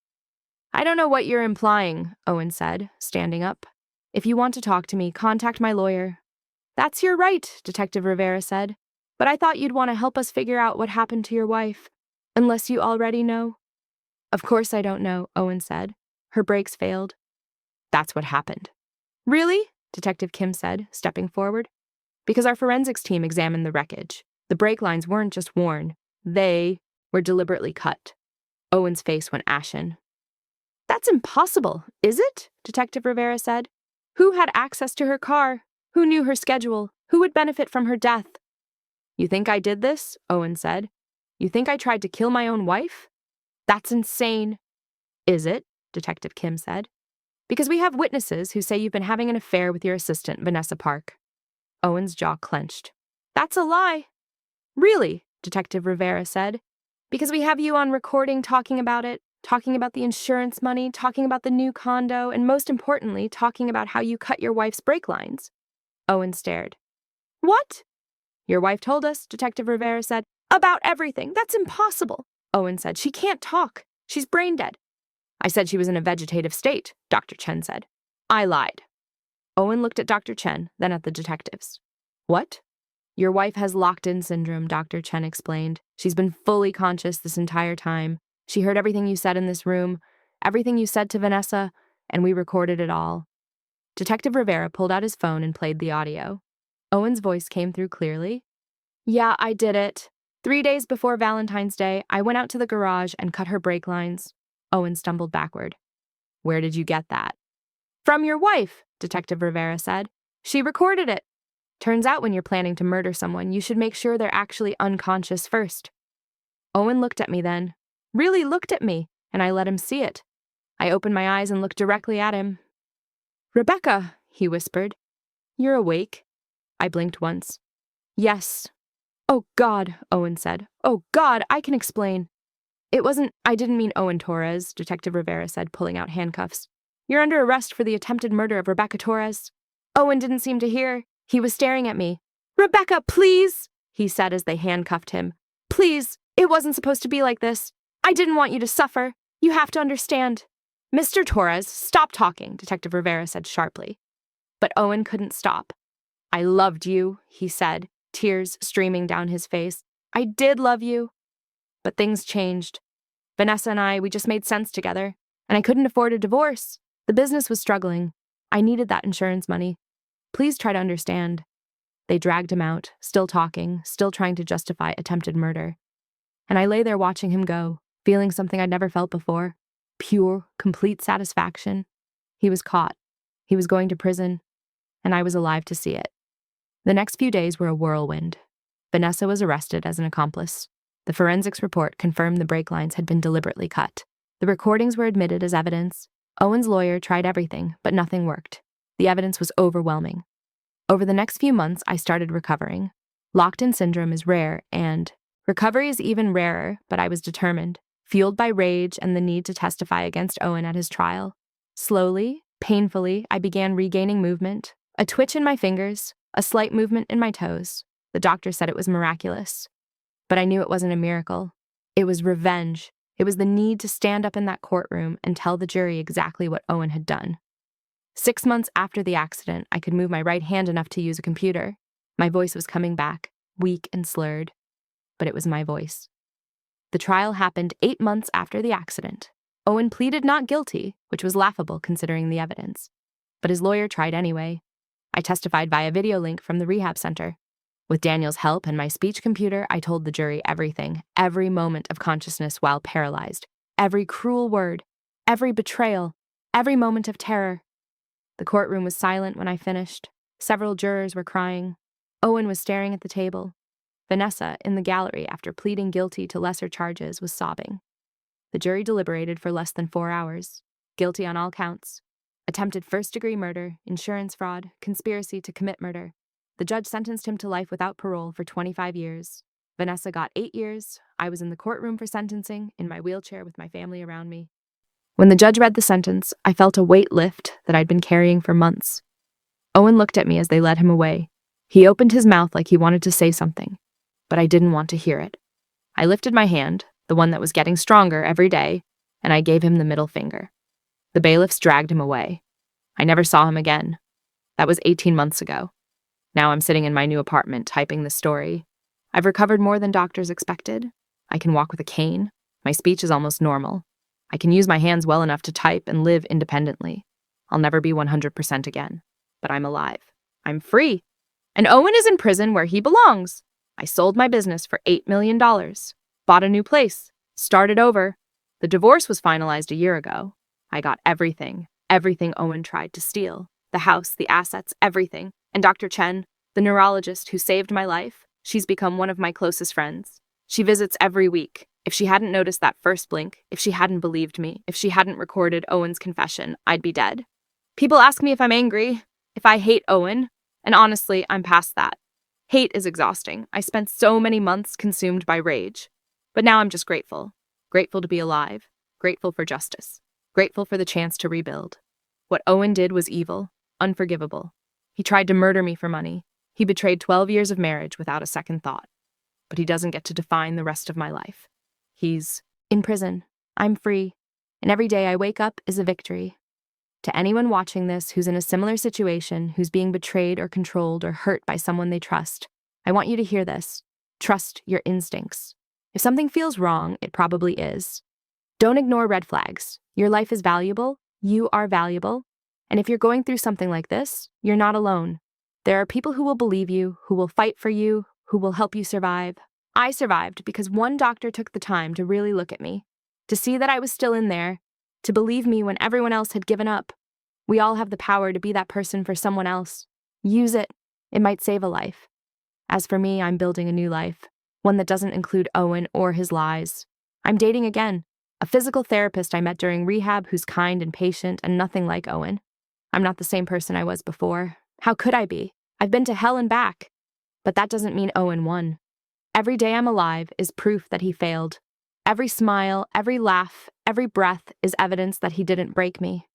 I don't know what you're implying, Owen said, standing up. If you want to talk to me, contact my lawyer. That's your right, Detective Rivera said, but I thought you'd want to help us figure out what happened to your wife. Unless you already know. Of course I don't know, Owen said. Her brakes failed. That's what happened. Really? Detective Kim said, stepping forward. Because our forensics team examined the wreckage. The brake lines weren't just worn. They were deliberately cut. Owen's face went ashen. That's impossible, is it? Detective Rivera said. Who had access to her car? Who knew her schedule? Who would benefit from her death? You think I did this? Owen said. You think I tried to kill my own wife? That's insane. Is it? Detective Kim said. Because we have witnesses who say you've been having an affair with your assistant, Vanessa Park. Owen's jaw clenched. That's a lie. Really? Detective Rivera said. Because we have you on recording talking about it, talking about the insurance money, talking about the new condo, and most importantly, talking about how you cut your wife's brake lines. Owen stared. What? Your wife told us, Detective Rivera said. About everything. That's impossible. Owen said. She can't talk. She's brain dead. I said she was in a vegetative state, Dr. Chen said. I lied. Owen looked at Dr. Chen, then at the detectives. What? Your wife has locked-in syndrome, Dr. Chen explained. She's been fully conscious this entire time. She heard everything you said in this room, everything you said to Vanessa, and we recorded it all. Detective Rivera pulled out his phone and played the audio. Owen's voice came through clearly. Yeah, I did it. 3 days before Valentine's Day, I went out to the garage and cut her brake lines. Owen stumbled backward. Where did you get that? From your wife, Detective Rivera said. She recorded it. Turns out when you're planning to murder someone, you should make sure they're actually unconscious first. Owen looked at me then. Really looked at me, and I let him see it. I opened my eyes and looked directly at him. Rebecca, he whispered. You're awake? I blinked once. Yes. Oh, God, Owen said. Oh, God, I can explain. I didn't mean Owen Torres, Detective Rivera said, pulling out handcuffs. You're under arrest for the attempted murder of Rebecca Torres. Owen didn't seem to hear. He was staring at me. Rebecca, please, he said as they handcuffed him. Please, it wasn't supposed to be like this. I didn't want you to suffer. You have to understand. Mr. Torres, stop talking, Detective Rivera said sharply. But Owen couldn't stop. I loved you, he said, tears streaming down his face. I did love you. But things changed. Vanessa and I, we just made sense together. And I couldn't afford a divorce. The business was struggling. I needed that insurance money. Please try to understand. They dragged him out, still talking, still trying to justify attempted murder. And I lay there watching him go, feeling something I'd never felt before. Pure, complete satisfaction. He was caught. He was going to prison. And I was alive to see it. The next few days were a whirlwind. Vanessa was arrested as an accomplice. The forensics report confirmed the brake lines had been deliberately cut. The recordings were admitted as evidence. Owen's lawyer tried everything, but nothing worked. The evidence was overwhelming. Over the next few months, I started recovering. Locked-in syndrome is rare, and recovery is even rarer, but I was determined, fueled by rage and the need to testify against Owen at his trial. Slowly, Painfully, I began regaining movement, a twitch in my fingers, a slight movement in my toes. The doctor said it was miraculous. But I knew it wasn't a miracle. It was revenge. It was the need to stand up in that courtroom and tell the jury exactly what Owen had done. 6 months after the accident, I could move my right hand enough to use a computer. My voice was coming back, weak and slurred. But it was my voice. The trial happened 8 months after the accident. Owen pleaded not guilty, which was laughable considering the evidence. But his lawyer tried anyway. I testified via video link from the rehab center. With Daniel's help and my speech computer, I told the jury everything, every moment of consciousness while paralyzed, every cruel word, every betrayal, every moment of terror. The courtroom was silent when I finished. Several jurors were crying. Owen was staring at the table. Vanessa, in the gallery after pleading guilty to lesser charges, was sobbing. The jury deliberated for less than 4 hours. Guilty on all counts. Attempted first-degree murder, insurance fraud, conspiracy to commit murder. The judge sentenced him to life without parole for 25 years. Vanessa got 8 years. I was in the courtroom for sentencing, in my wheelchair with my family around me. When the judge read the sentence, I felt a weight lift that I'd been carrying for months. Owen looked at me as they led him away. He opened his mouth like he wanted to say something, but I didn't want to hear it. I lifted my hand, the one that was getting stronger every day, and I gave him the middle finger. The bailiffs dragged him away. I never saw him again. That was 18 months ago. Now I'm sitting in my new apartment typing the story. I've recovered more than doctors expected. I can walk with a cane. My speech is almost normal. I can use my hands well enough to type and live independently. I'll never be 100% again. But I'm alive. I'm free. And Owen is in prison where he belongs. I sold my business for $8 million. Bought a new place. Started over. The divorce was finalized a year ago. I got everything. Everything Owen tried to steal. The house, the assets, everything. And Dr. Chen, the neurologist who saved my life, she's become one of my closest friends. She visits every week. If she hadn't noticed that first blink, if she hadn't believed me, if she hadn't recorded Owen's confession, I'd be dead. People ask me if I'm angry, if I hate Owen, and honestly, I'm past that. Hate is exhausting. I spent so many months consumed by rage. But now I'm just grateful. Grateful to be alive. Grateful for justice. Grateful for the chance to rebuild. What Owen did was evil, unforgivable. He tried to murder me for money. He betrayed 12 years of marriage without a second thought. But he doesn't get to define the rest of my life. He's in prison. I'm free. And every day I wake up is a victory. To anyone watching this who's in a similar situation, who's being betrayed or controlled or hurt by someone they trust, I want you to hear this. Trust your instincts. If something feels wrong, it probably is. Don't ignore red flags. Your life is valuable. You are valuable. And if you're going through something like this, you're not alone. There are people who will believe you, who will fight for you, who will help you survive. I survived because one doctor took the time to really look at me, to see that I was still in there, to believe me when everyone else had given up. We all have the power to be that person for someone else. Use it. It might save a life. As for me, I'm building a new life, one that doesn't include Owen or his lies. I'm dating again, a physical therapist I met during rehab who's kind and patient and nothing like Owen. I'm not the same person I was before. How could I be? I've been to hell and back. But that doesn't mean Owen won. Every day I'm alive is proof that he failed. Every smile, every laugh, every breath is evidence that he didn't break me.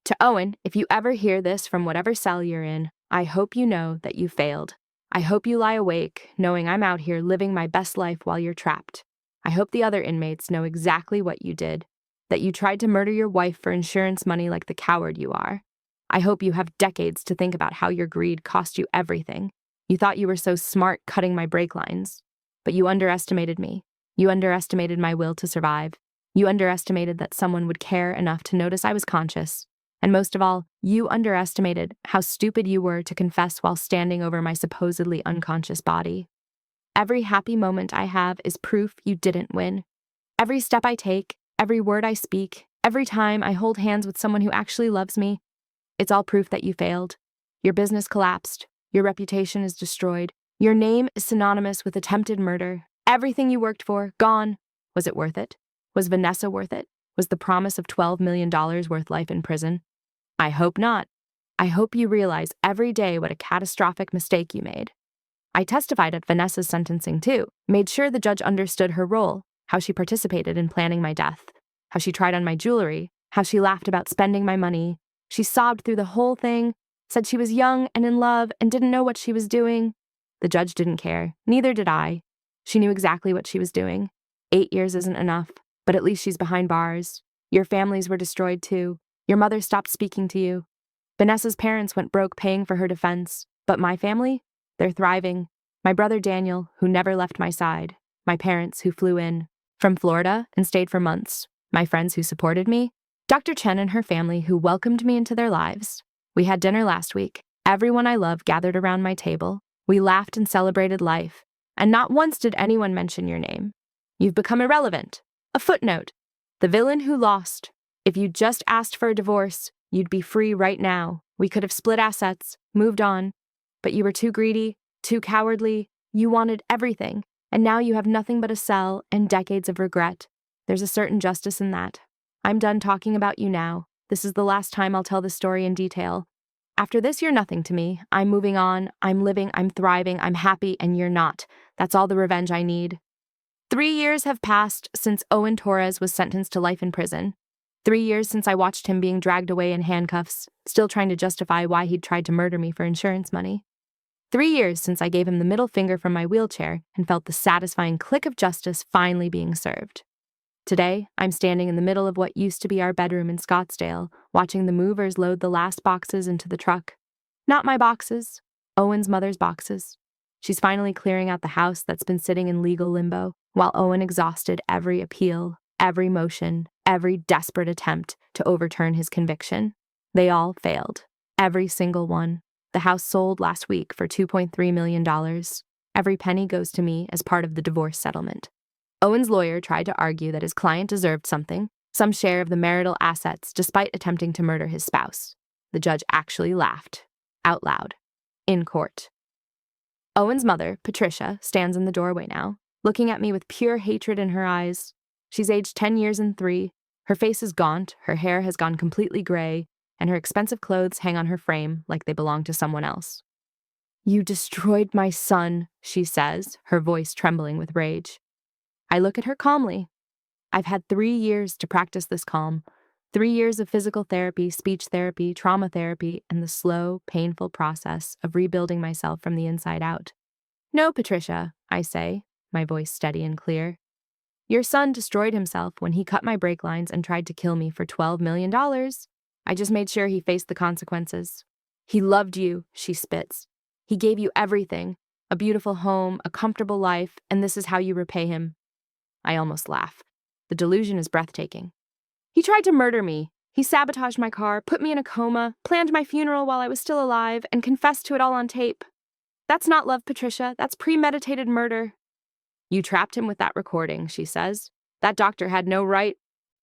To Owen, if you ever hear this from whatever cell you're in, I hope you know that you failed. I hope you lie awake, knowing I'm out here living my best life while you're trapped. I hope the other inmates know exactly what you did, that you tried to murder your wife for insurance money like the coward you are. I hope you have decades to think about how your greed cost you everything. You thought you were so smart cutting my brake lines, but you underestimated me. You underestimated my will to survive. You underestimated that someone would care enough to notice I was conscious. And most of all, you underestimated how stupid you were to confess while standing over my supposedly unconscious body. Every happy moment I have is proof you didn't win. Every step I take, every word I speak, every time I hold hands with someone who actually loves me, it's all proof that you failed. Your business collapsed. Your reputation is destroyed. Your name is synonymous with attempted murder. Everything you worked for, gone. Was it worth it? Was Vanessa worth it? Was the promise of $12 million worth life in prison? I hope not. I hope you realize every day what a catastrophic mistake you made. I testified at Vanessa's sentencing too, made sure the judge understood her role, how she participated in planning my death, how she tried on my jewelry, how she laughed about spending my money, She sobbed through the whole thing, said she was young and in love and didn't know what she was doing. The judge didn't care. Neither did I. She knew exactly what she was doing. 8 years isn't enough, but at least she's behind bars. Your families were destroyed too. Your mother stopped speaking to you. Vanessa's parents went broke paying for her defense, but my family? They're thriving. My brother Daniel, who never left my side. My parents, who flew in from Florida and stayed for months. My friends who supported me. Dr. Chen and her family who welcomed me into their lives. We had dinner last week. Everyone I love gathered around my table. We laughed and celebrated life. And not once did anyone mention your name. You've become irrelevant. A footnote. The villain who lost. If you just asked for a divorce, you'd be free right now. We could have split assets, moved on. But you were too greedy, too cowardly. You wanted everything. And now you have nothing but a cell and decades of regret. There's a certain justice in that. I'm done talking about you now. This is the last time I'll tell the story in detail. After this, you're nothing to me. I'm moving on. I'm living. I'm thriving. I'm happy, and you're not. That's all the revenge I need. 3 years have passed since Owen Torres was sentenced to life in prison. 3 years since I watched him being dragged away in handcuffs, still trying to justify why he'd tried to murder me for insurance money. 3 years since I gave him the middle finger from my wheelchair and felt the satisfying click of justice finally being served. Today, I'm standing in the middle of what used to be our bedroom in Scottsdale, watching the movers load the last boxes into the truck. Not my boxes, Owen's mother's boxes. She's finally clearing out the house that's been sitting in legal limbo, while Owen exhausted every appeal, every motion, every desperate attempt to overturn his conviction. They all failed. Every single one. The house sold last week for $2.3 million. Every penny goes to me as part of the divorce settlement. Owen's lawyer tried to argue that his client deserved something, some share of the marital assets, despite attempting to murder his spouse. The judge actually laughed, out loud, in court. Owen's mother, Patricia, stands in the doorway now, looking at me with pure hatred in her eyes. She's aged 10 years and 3. Her face is gaunt, her hair has gone completely gray, and her expensive clothes hang on her frame like they belong to someone else. "You destroyed my son," she says, her voice trembling with rage. I look at her calmly. I've had 3 years to practice this calm. 3 years of physical therapy, speech therapy, trauma therapy, and the slow, painful process of rebuilding myself from the inside out. "No, Patricia," I say, my voice steady and clear. "Your son destroyed himself when he cut my brake lines and tried to kill me for $12 million. I just made sure he faced the consequences. He loved you," she spits. "He gave you everything, a beautiful home, a comfortable life, and this is how you repay him." I almost laugh. The delusion is breathtaking. "He tried to murder me. He sabotaged my car, put me in a coma, planned my funeral while I was still alive, and confessed to it all on tape. That's not love, Patricia. That's premeditated murder." "You trapped him with that recording," she says. "That doctor had no right."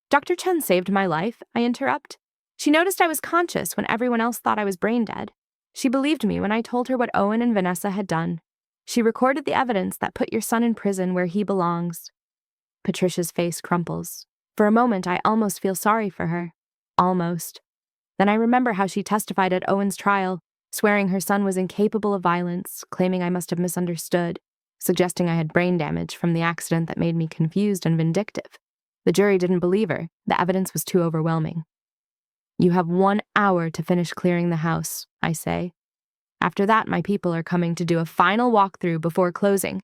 "Dr. Chen saved my life," I interrupt. "She noticed I was conscious when everyone else thought I was brain dead. She believed me when I told her what Owen and Vanessa had done. She recorded the evidence that put your son in prison where he belongs." Patricia's face crumples. For a moment, I almost feel sorry for her. Almost. Then I remember how she testified at Owen's trial, swearing her son was incapable of violence, claiming I must have misunderstood, suggesting I had brain damage from the accident that made me confused and vindictive. The jury didn't believe her. The evidence was too overwhelming. "You have 1 hour to finish clearing the house," I say. "After that, my people are coming to do a final walkthrough before closing."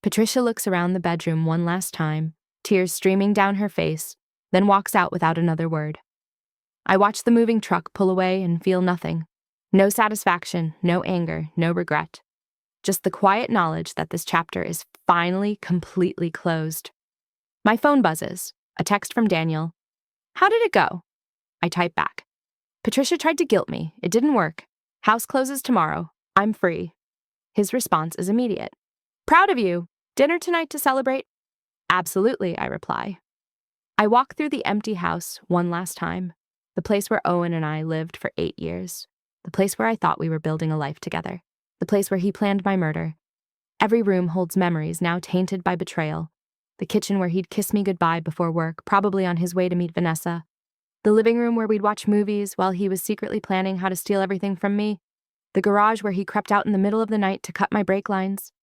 Patricia looks around the bedroom one last time, tears streaming down her face, then walks out without another word. I watch the moving truck pull away and feel nothing. No satisfaction, no anger, no regret. Just the quiet knowledge that this chapter is finally completely closed. My phone buzzes. A text from Daniel. "How did it go?" I type back. "Patricia tried to guilt me. It didn't work. House closes tomorrow. I'm free." His response is immediate. "Proud of you. Dinner tonight to celebrate?" "Absolutely," I reply. I walk through the empty house one last time, the place where Owen and I lived for 8 years, the place where I thought we were building a life together, the place where he planned my murder. Every room holds memories now tainted by betrayal. The kitchen where he'd kiss me goodbye before work, probably on his way to meet Vanessa. The living room where we'd watch movies while he was secretly planning how to steal everything from me. The garage where he crept out in the middle of the night to cut my brake lines.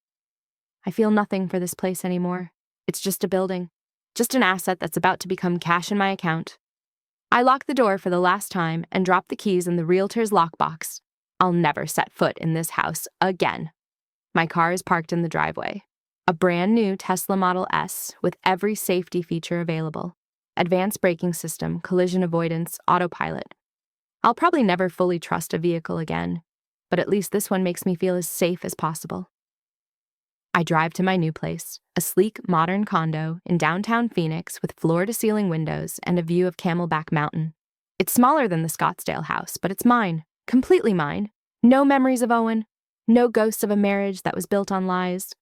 I feel nothing for this place anymore. It's just a building. Just an asset that's about to become cash in my account. I locked the door for the last time and dropped the keys in the realtor's lockbox. I'll never set foot in this house again. My car is parked in the driveway. A brand new Tesla Model S with every safety feature available. Advanced braking system, collision avoidance, autopilot. I'll probably never fully trust a vehicle again, but at least this one makes me feel as safe as possible. I drive to my new place, a sleek, modern condo in downtown Phoenix with floor-to-ceiling windows and a view of Camelback Mountain. It's smaller than the Scottsdale house, but it's mine, completely mine. No memories of Owen, no ghosts of a marriage that was built on lies.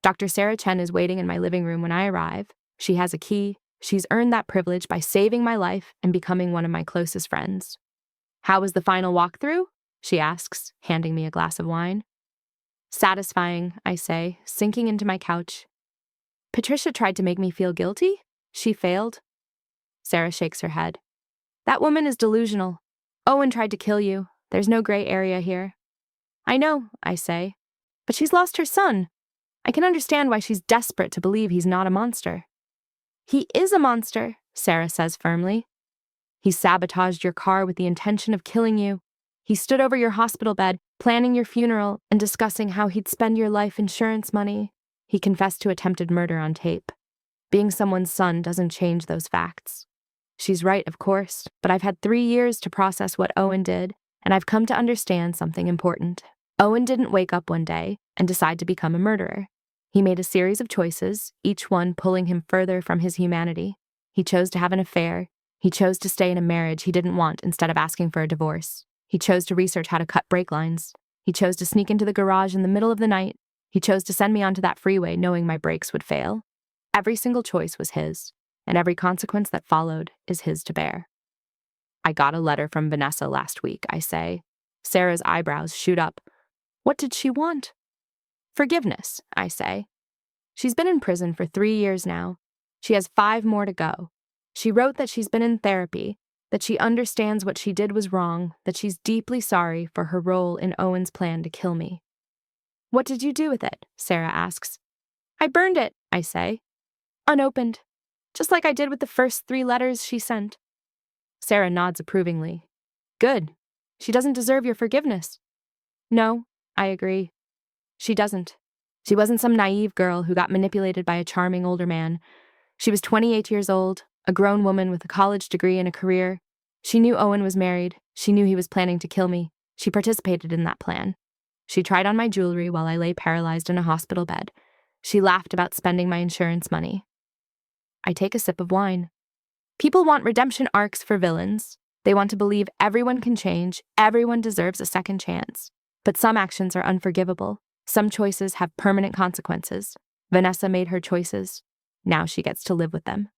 Dr. Sarah Chen is waiting in my living room when I arrive. She has a key. She's earned that privilege by saving my life and becoming one of my closest friends. "How was the final walkthrough?" she asks, handing me a glass of wine. "Satisfying," I say, sinking into my couch. "Patricia tried to make me feel guilty? She failed?" Sarah shakes her head. "That woman is delusional. Owen tried to kill you. There's no gray area here." "I know," I say, "but she's lost her son. I can understand why she's desperate to believe he's not a monster." "He is a monster," Sarah says firmly. "He sabotaged your car with the intention of killing you. He stood over your hospital bed, planning your funeral and discussing how he'd spend your life insurance money. He confessed to attempted murder on tape. Being someone's son doesn't change those facts." She's right, of course, but I've had 3 years to process what Owen did, and I've come to understand something important. Owen didn't wake up one day and decide to become a murderer. He made a series of choices, each one pulling him further from his humanity. He chose to have an affair. He chose to stay in a marriage he didn't want instead of asking for a divorce. He chose to research how to cut brake lines. He chose to sneak into the garage in the middle of the night. He chose to send me onto that freeway knowing my brakes would fail. Every single choice was his, and every consequence that followed is his to bear. "I got a letter from Vanessa last week," I say. Sarah's eyebrows shoot up. "What did she want?" "Forgiveness," I say. "She's been in prison for 3 years now. She has 5 more to go. She wrote that she's been in therapy, that she understands what she did was wrong, that she's deeply sorry for her role in Owen's plan to kill me." "What did you do with it?" Sarah asks. "I burned it," I say. "Unopened. Just like I did with the first 3 letters she sent." Sarah nods approvingly. "Good. She doesn't deserve your forgiveness." "No," I agree. "She doesn't. She wasn't some naive girl who got manipulated by a charming older man. She was 28 years old, a grown woman with a college degree and a career. She knew Owen was married. She knew he was planning to kill me. She participated in that plan. She tried on my jewelry while I lay paralyzed in a hospital bed. She laughed about spending my insurance money." I take a sip of wine. People want redemption arcs for villains. They want to believe everyone can change, everyone deserves a second chance. But some actions are unforgivable. Some choices have permanent consequences. Vanessa made her choices. Now she gets to live with them.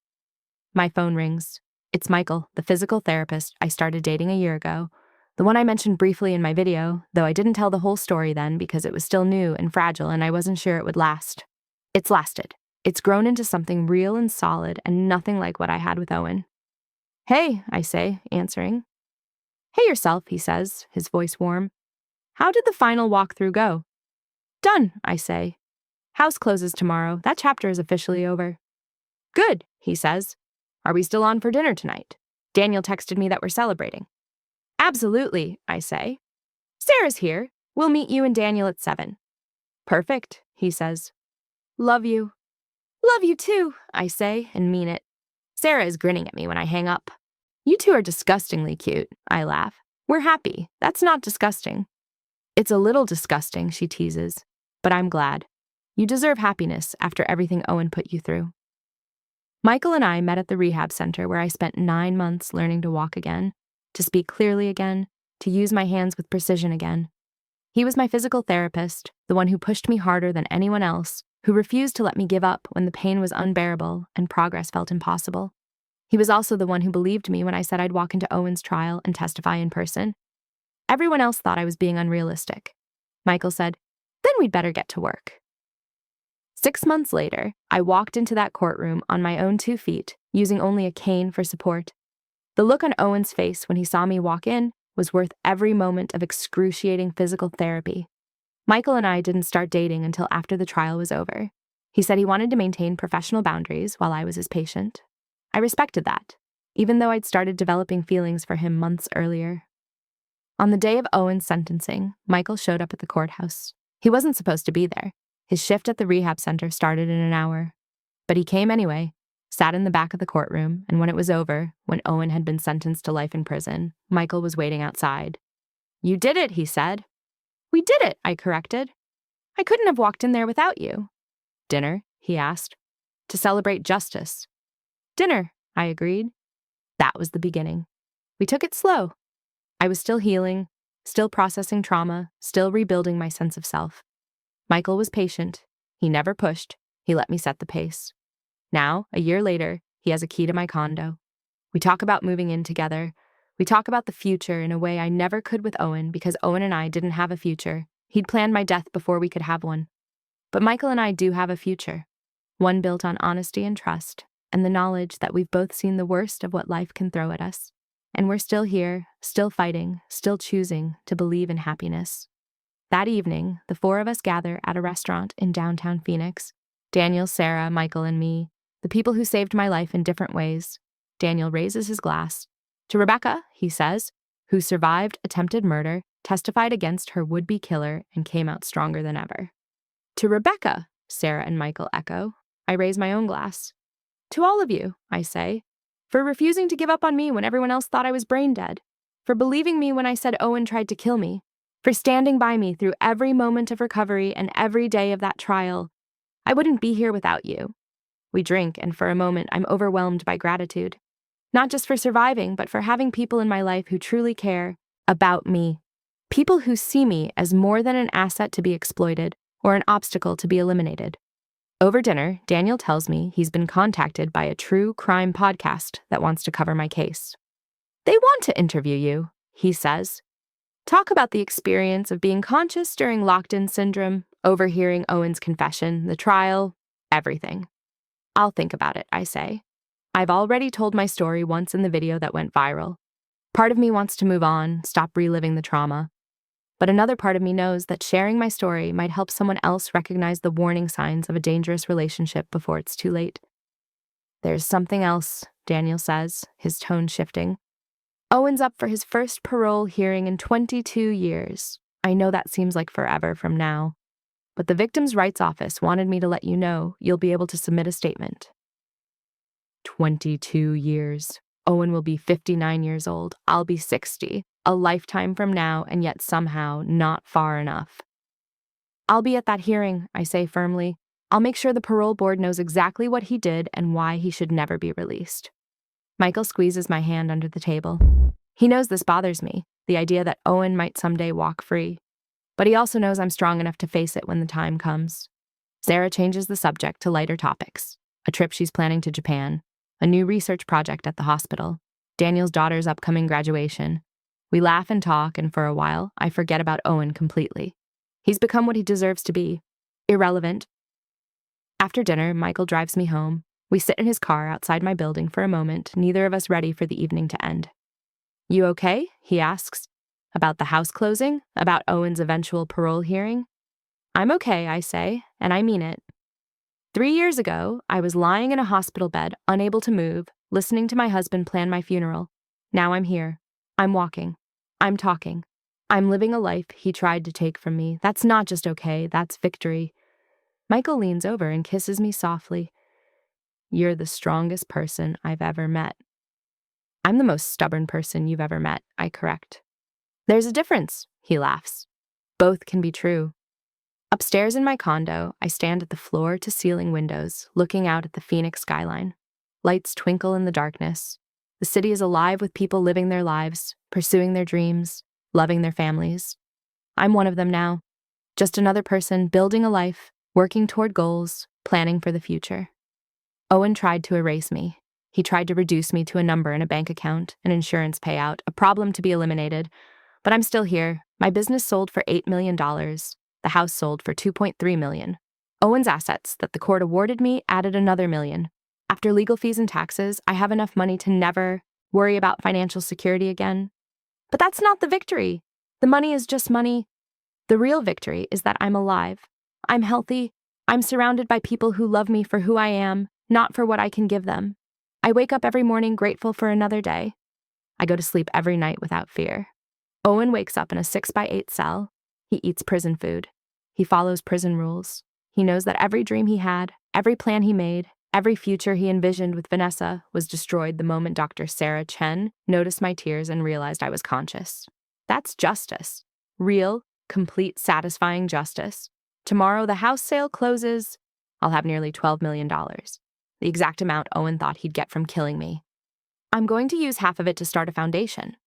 My phone rings. It's Michael, the physical therapist I started dating a year ago. The one I mentioned briefly in my video, though I didn't tell the whole story then because it was still new and fragile and I wasn't sure it would last. It's lasted. It's grown into something real and solid and nothing like what I had with Owen. "Hey," I say, answering. "Hey yourself," he says, his voice warm. "How did the final walkthrough go?" "Done," I say. "House closes tomorrow. That chapter is officially over." "Good," he says. "Are we still on for dinner tonight? Daniel texted me that we're celebrating." "Absolutely," I say. "Sarah's here. We'll meet you and Daniel at 7. "Perfect," he says. "Love you." "Love you too," I say, and mean it. Sarah is grinning at me when I hang up. "You two are disgustingly cute," I laugh. "We're happy. That's not disgusting." "It's a little disgusting," she teases, "but I'm glad. You deserve happiness after everything Owen put you through." Michael and I met at the rehab center where I spent 9 months learning to walk again, to speak clearly again, to use my hands with precision again. He was my physical therapist, the one who pushed me harder than anyone else, who refused to let me give up when the pain was unbearable and progress felt impossible. He was also the one who believed me when I said I'd walk into Owen's trial and testify in person. Everyone else thought I was being unrealistic. Michael said, "Then we'd better get to work." 6 months later, I walked into that courtroom on my own 2 feet, using only a cane for support. The look on Owen's face when he saw me walk in was worth every moment of excruciating physical therapy. Michael and I didn't start dating until after the trial was over. He said he wanted to maintain professional boundaries while I was his patient. I respected that. even though I'd started developing feelings for him months earlier. On the day of Owen's sentencing, Michael showed up at the courthouse. He wasn't supposed to be there. His shift at the rehab center started in an hour. But he came anyway, sat in the back of the courtroom, and when it was over, when Owen had been sentenced to life in prison, Michael was waiting outside. "You did it," he said. "We did it," I corrected. "I couldn't have walked in there without you." "Dinner?" he asked. "To celebrate justice." "Dinner," I agreed. That was the beginning. We took it slow. I was still healing, still processing trauma, still rebuilding my sense of self. Michael was patient. He never pushed. He let me set the pace. Now, a year later, he has a key to my condo. We talk about moving in together. We talk about the future in a way I never could with Owen because Owen and I didn't have a future. He'd planned my death before we could have one. But Michael and I do have a future. One built on honesty and trust, and the knowledge that we've both seen the worst of what life can throw at us. And we're still here, still fighting, still choosing to believe in happiness. That evening, the four of us gather at a restaurant in downtown Phoenix. Daniel, Sarah, Michael, and me, the people who saved my life in different ways. Daniel raises his glass. To Rebecca, he says, who survived attempted murder, testified against her would-be killer, and came out stronger than ever. To Rebecca, Sarah and Michael echo. I raise my own glass. To all of you, I say, for refusing to give up on me when everyone else thought I was brain dead, for believing me when I said Owen tried to kill me, for standing by me through every moment of recovery and every day of that trial. I wouldn't be here without you. We drink, and for a moment I'm overwhelmed by gratitude. Not just for surviving, but for having people in my life who truly care about me. People who see me as more than an asset to be exploited or an obstacle to be eliminated. Over dinner, Daniel tells me he's been contacted by a true crime podcast that wants to cover my case. They want to interview you, he says. Talk about the experience of being conscious during locked-in syndrome, overhearing Owen's confession, the trial, everything. I'll think about it, I say. I've already told my story once in the video that went viral. Part of me wants to move on, stop reliving the trauma. But another part of me knows that sharing my story might help someone else recognize the warning signs of a dangerous relationship before it's too late. There's something else, Daniel says, his tone shifting. Owen's up for his first parole hearing in 22 years. I know that seems like forever from now. But the Victims' Rights Office wanted me to let you know you'll be able to submit a statement. 22 years. Owen will be 59 years old. I'll be 60. A lifetime from now, and yet somehow not far enough. I'll be at that hearing, I say firmly. I'll make sure the parole board knows exactly what he did and why he should never be released. Michael squeezes my hand under the table. He knows this bothers me, the idea that Owen might someday walk free. But he also knows I'm strong enough to face it when the time comes. Sarah changes the subject to lighter topics. A trip she's planning to Japan. A new research project at the hospital. Daniel's daughter's upcoming graduation. We laugh and talk, and for a while, I forget about Owen completely. He's become what he deserves to be. Irrelevant. After dinner, Michael drives me home. We sit in his car outside my building for a moment, neither of us ready for the evening to end. You okay? He asks. About the house closing? About Owen's eventual parole hearing? I'm okay, I say, and I mean it. 3 years ago, I was lying in a hospital bed, unable to move, listening to my husband plan my funeral. Now I'm here. I'm walking. I'm talking. I'm living a life he tried to take from me. That's not just okay, that's victory. Michael leans over and kisses me softly. You're the strongest person I've ever met. I'm the most stubborn person you've ever met, I correct. There's a difference, he laughs. Both can be true. Upstairs in my condo, I stand at the floor-to-ceiling windows, looking out at the Phoenix skyline. Lights twinkle in the darkness. The city is alive with people living their lives, pursuing their dreams, loving their families. I'm one of them now. Just another person building a life, working toward goals, planning for the future. Owen tried to erase me. He tried to reduce me to a number in a bank account, an insurance payout, a problem to be eliminated. But I'm still here. My business sold for $8 million. The house sold for $2.3 million. Owen's assets that the court awarded me added another $1 million. After legal fees and taxes, I have enough money to never worry about financial security again. But that's not the victory. The money is just money. The real victory is that I'm alive. I'm healthy. I'm surrounded by people who love me for who I am, not for what I can give them. I wake up every morning grateful for another day. I go to sleep every night without fear. Owen wakes up in a 6x8 cell. He eats prison food. He follows prison rules. He knows that every dream he had, every plan he made, every future he envisioned with Vanessa was destroyed the moment Dr. Sarah Chen noticed my tears and realized I was conscious. That's justice. Real, complete, satisfying justice. Tomorrow the house sale closes. I'll have nearly $12 million. The exact amount Owen thought he'd get from killing me. I'm going to use half of it to start a foundation.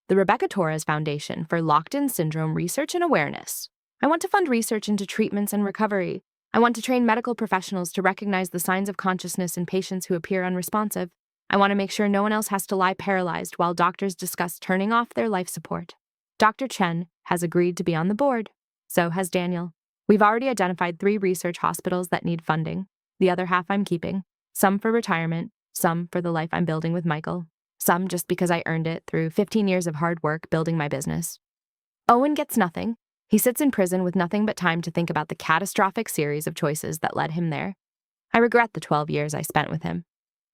The Rebecca Torres Foundation for Locked-In Syndrome Research and Awareness. I want to fund research into treatments and recovery. I want to train medical professionals to recognize the signs of consciousness in patients who appear unresponsive. I want to make sure no one else has to lie paralyzed while doctors discuss turning off their life support. Dr. Chen has agreed to be on the board. So has Daniel. We've already identified 3 research hospitals that need funding. The other half I'm keeping. Some for retirement, some for the life I'm building with Michael, some just because I earned it through 15 years of hard work building my business. Owen gets nothing. He sits in prison with nothing but time to think about the catastrophic series of choices that led him there. I regret the 12 years I spent with him.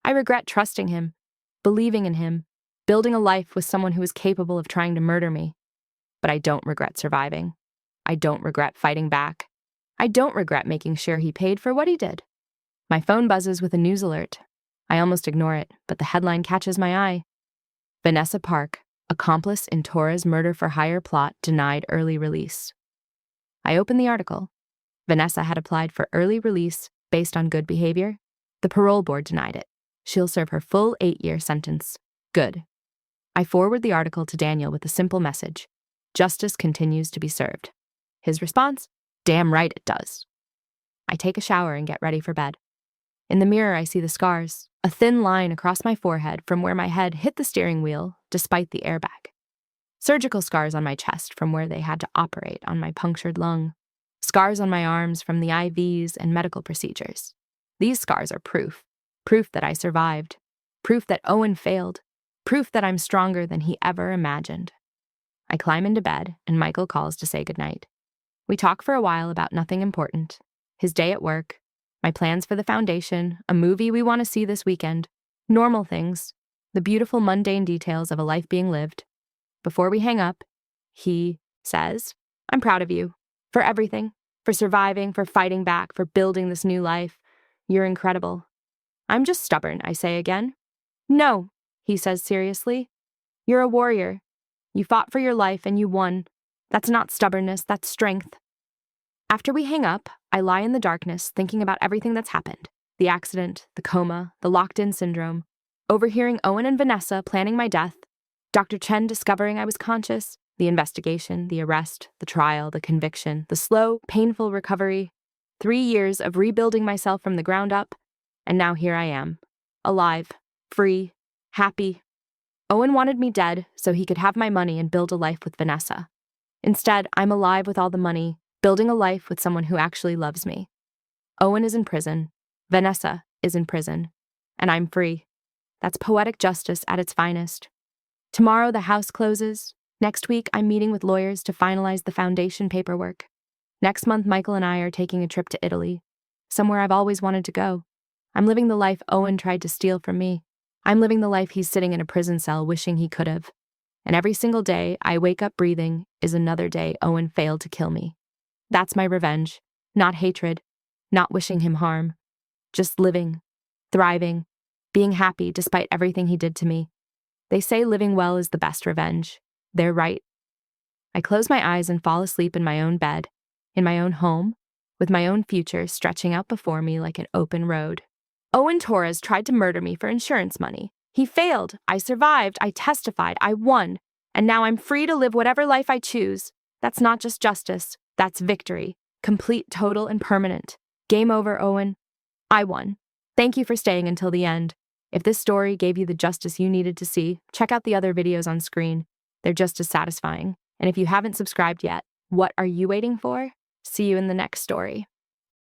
I regret trusting him, believing in him, building a life with someone who is capable of trying to murder me. But I don't regret surviving. I don't regret fighting back. I don't regret making sure he paid for what he did. My phone buzzes with a news alert. I almost ignore it, but the headline catches my eye. Vanessa Park, accomplice in Torres murder-for-hire plot, denied early release. I open the article. Vanessa had applied for early release based on good behavior. The parole board denied it. She'll serve her full 8-year sentence. Good. I forward the article to Daniel with a simple message. Justice continues to be served. His response? Damn right it does. I take a shower and get ready for bed. In the mirror, I see the scars, a thin line across my forehead from where my head hit the steering wheel despite the airbag. Surgical scars on my chest from where they had to operate on my punctured lung. Scars on my arms from the IVs and medical procedures. These scars are proof. Proof that I survived. Proof that Owen failed. Proof that I'm stronger than he ever imagined. I climb into bed, and Michael calls to say goodnight. We talk for a while about nothing important. His day at work, my plans for the foundation, a movie we want to see this weekend, normal things, the beautiful mundane details of a life being lived. Before we hang up, he says, I'm proud of you. For everything. For surviving, for fighting back, for building this new life. You're incredible. I'm just stubborn, I say again. No, he says seriously. You're a warrior. You fought for your life and you won. That's not stubbornness, that's strength. After we hang up, I lie in the darkness thinking about everything that's happened. The accident, the coma, the locked-in syndrome, overhearing Owen and Vanessa planning my death, Dr. Chen discovering I was conscious, the investigation, the arrest, the trial, the conviction, the slow, painful recovery, 3 years of rebuilding myself from the ground up, and now here I am, alive, free, happy. Owen wanted me dead so he could have my money and build a life with Vanessa. Instead, I'm alive with all the money, building a life with someone who actually loves me. Owen is in prison, Vanessa is in prison, and I'm free. That's poetic justice at its finest. Tomorrow the house closes. Next week I'm meeting with lawyers to finalize the foundation paperwork. Next month Michael and I are taking a trip to Italy, somewhere I've always wanted to go. I'm living the life Owen tried to steal from me. I'm living the life he's sitting in a prison cell wishing he could have. And every single day I wake up breathing is another day Owen failed to kill me. That's my revenge, not hatred, not wishing him harm. Just living, thriving, being happy despite everything he did to me. They say living well is the best revenge. They're right. I close my eyes and fall asleep in my own bed, in my own home, with my own future stretching out before me like an open road. Owen Torres tried to murder me for insurance money. He failed. I survived. I testified. I won. And now I'm free to live whatever life I choose. That's not just justice. That's victory. Complete, total, and permanent. Game over, Owen. I won. Thank you for staying until the end. If this story gave you the justice you needed to see, check out the other videos on screen. They're just as satisfying. And if you haven't subscribed yet, what are you waiting for? See you in the next story.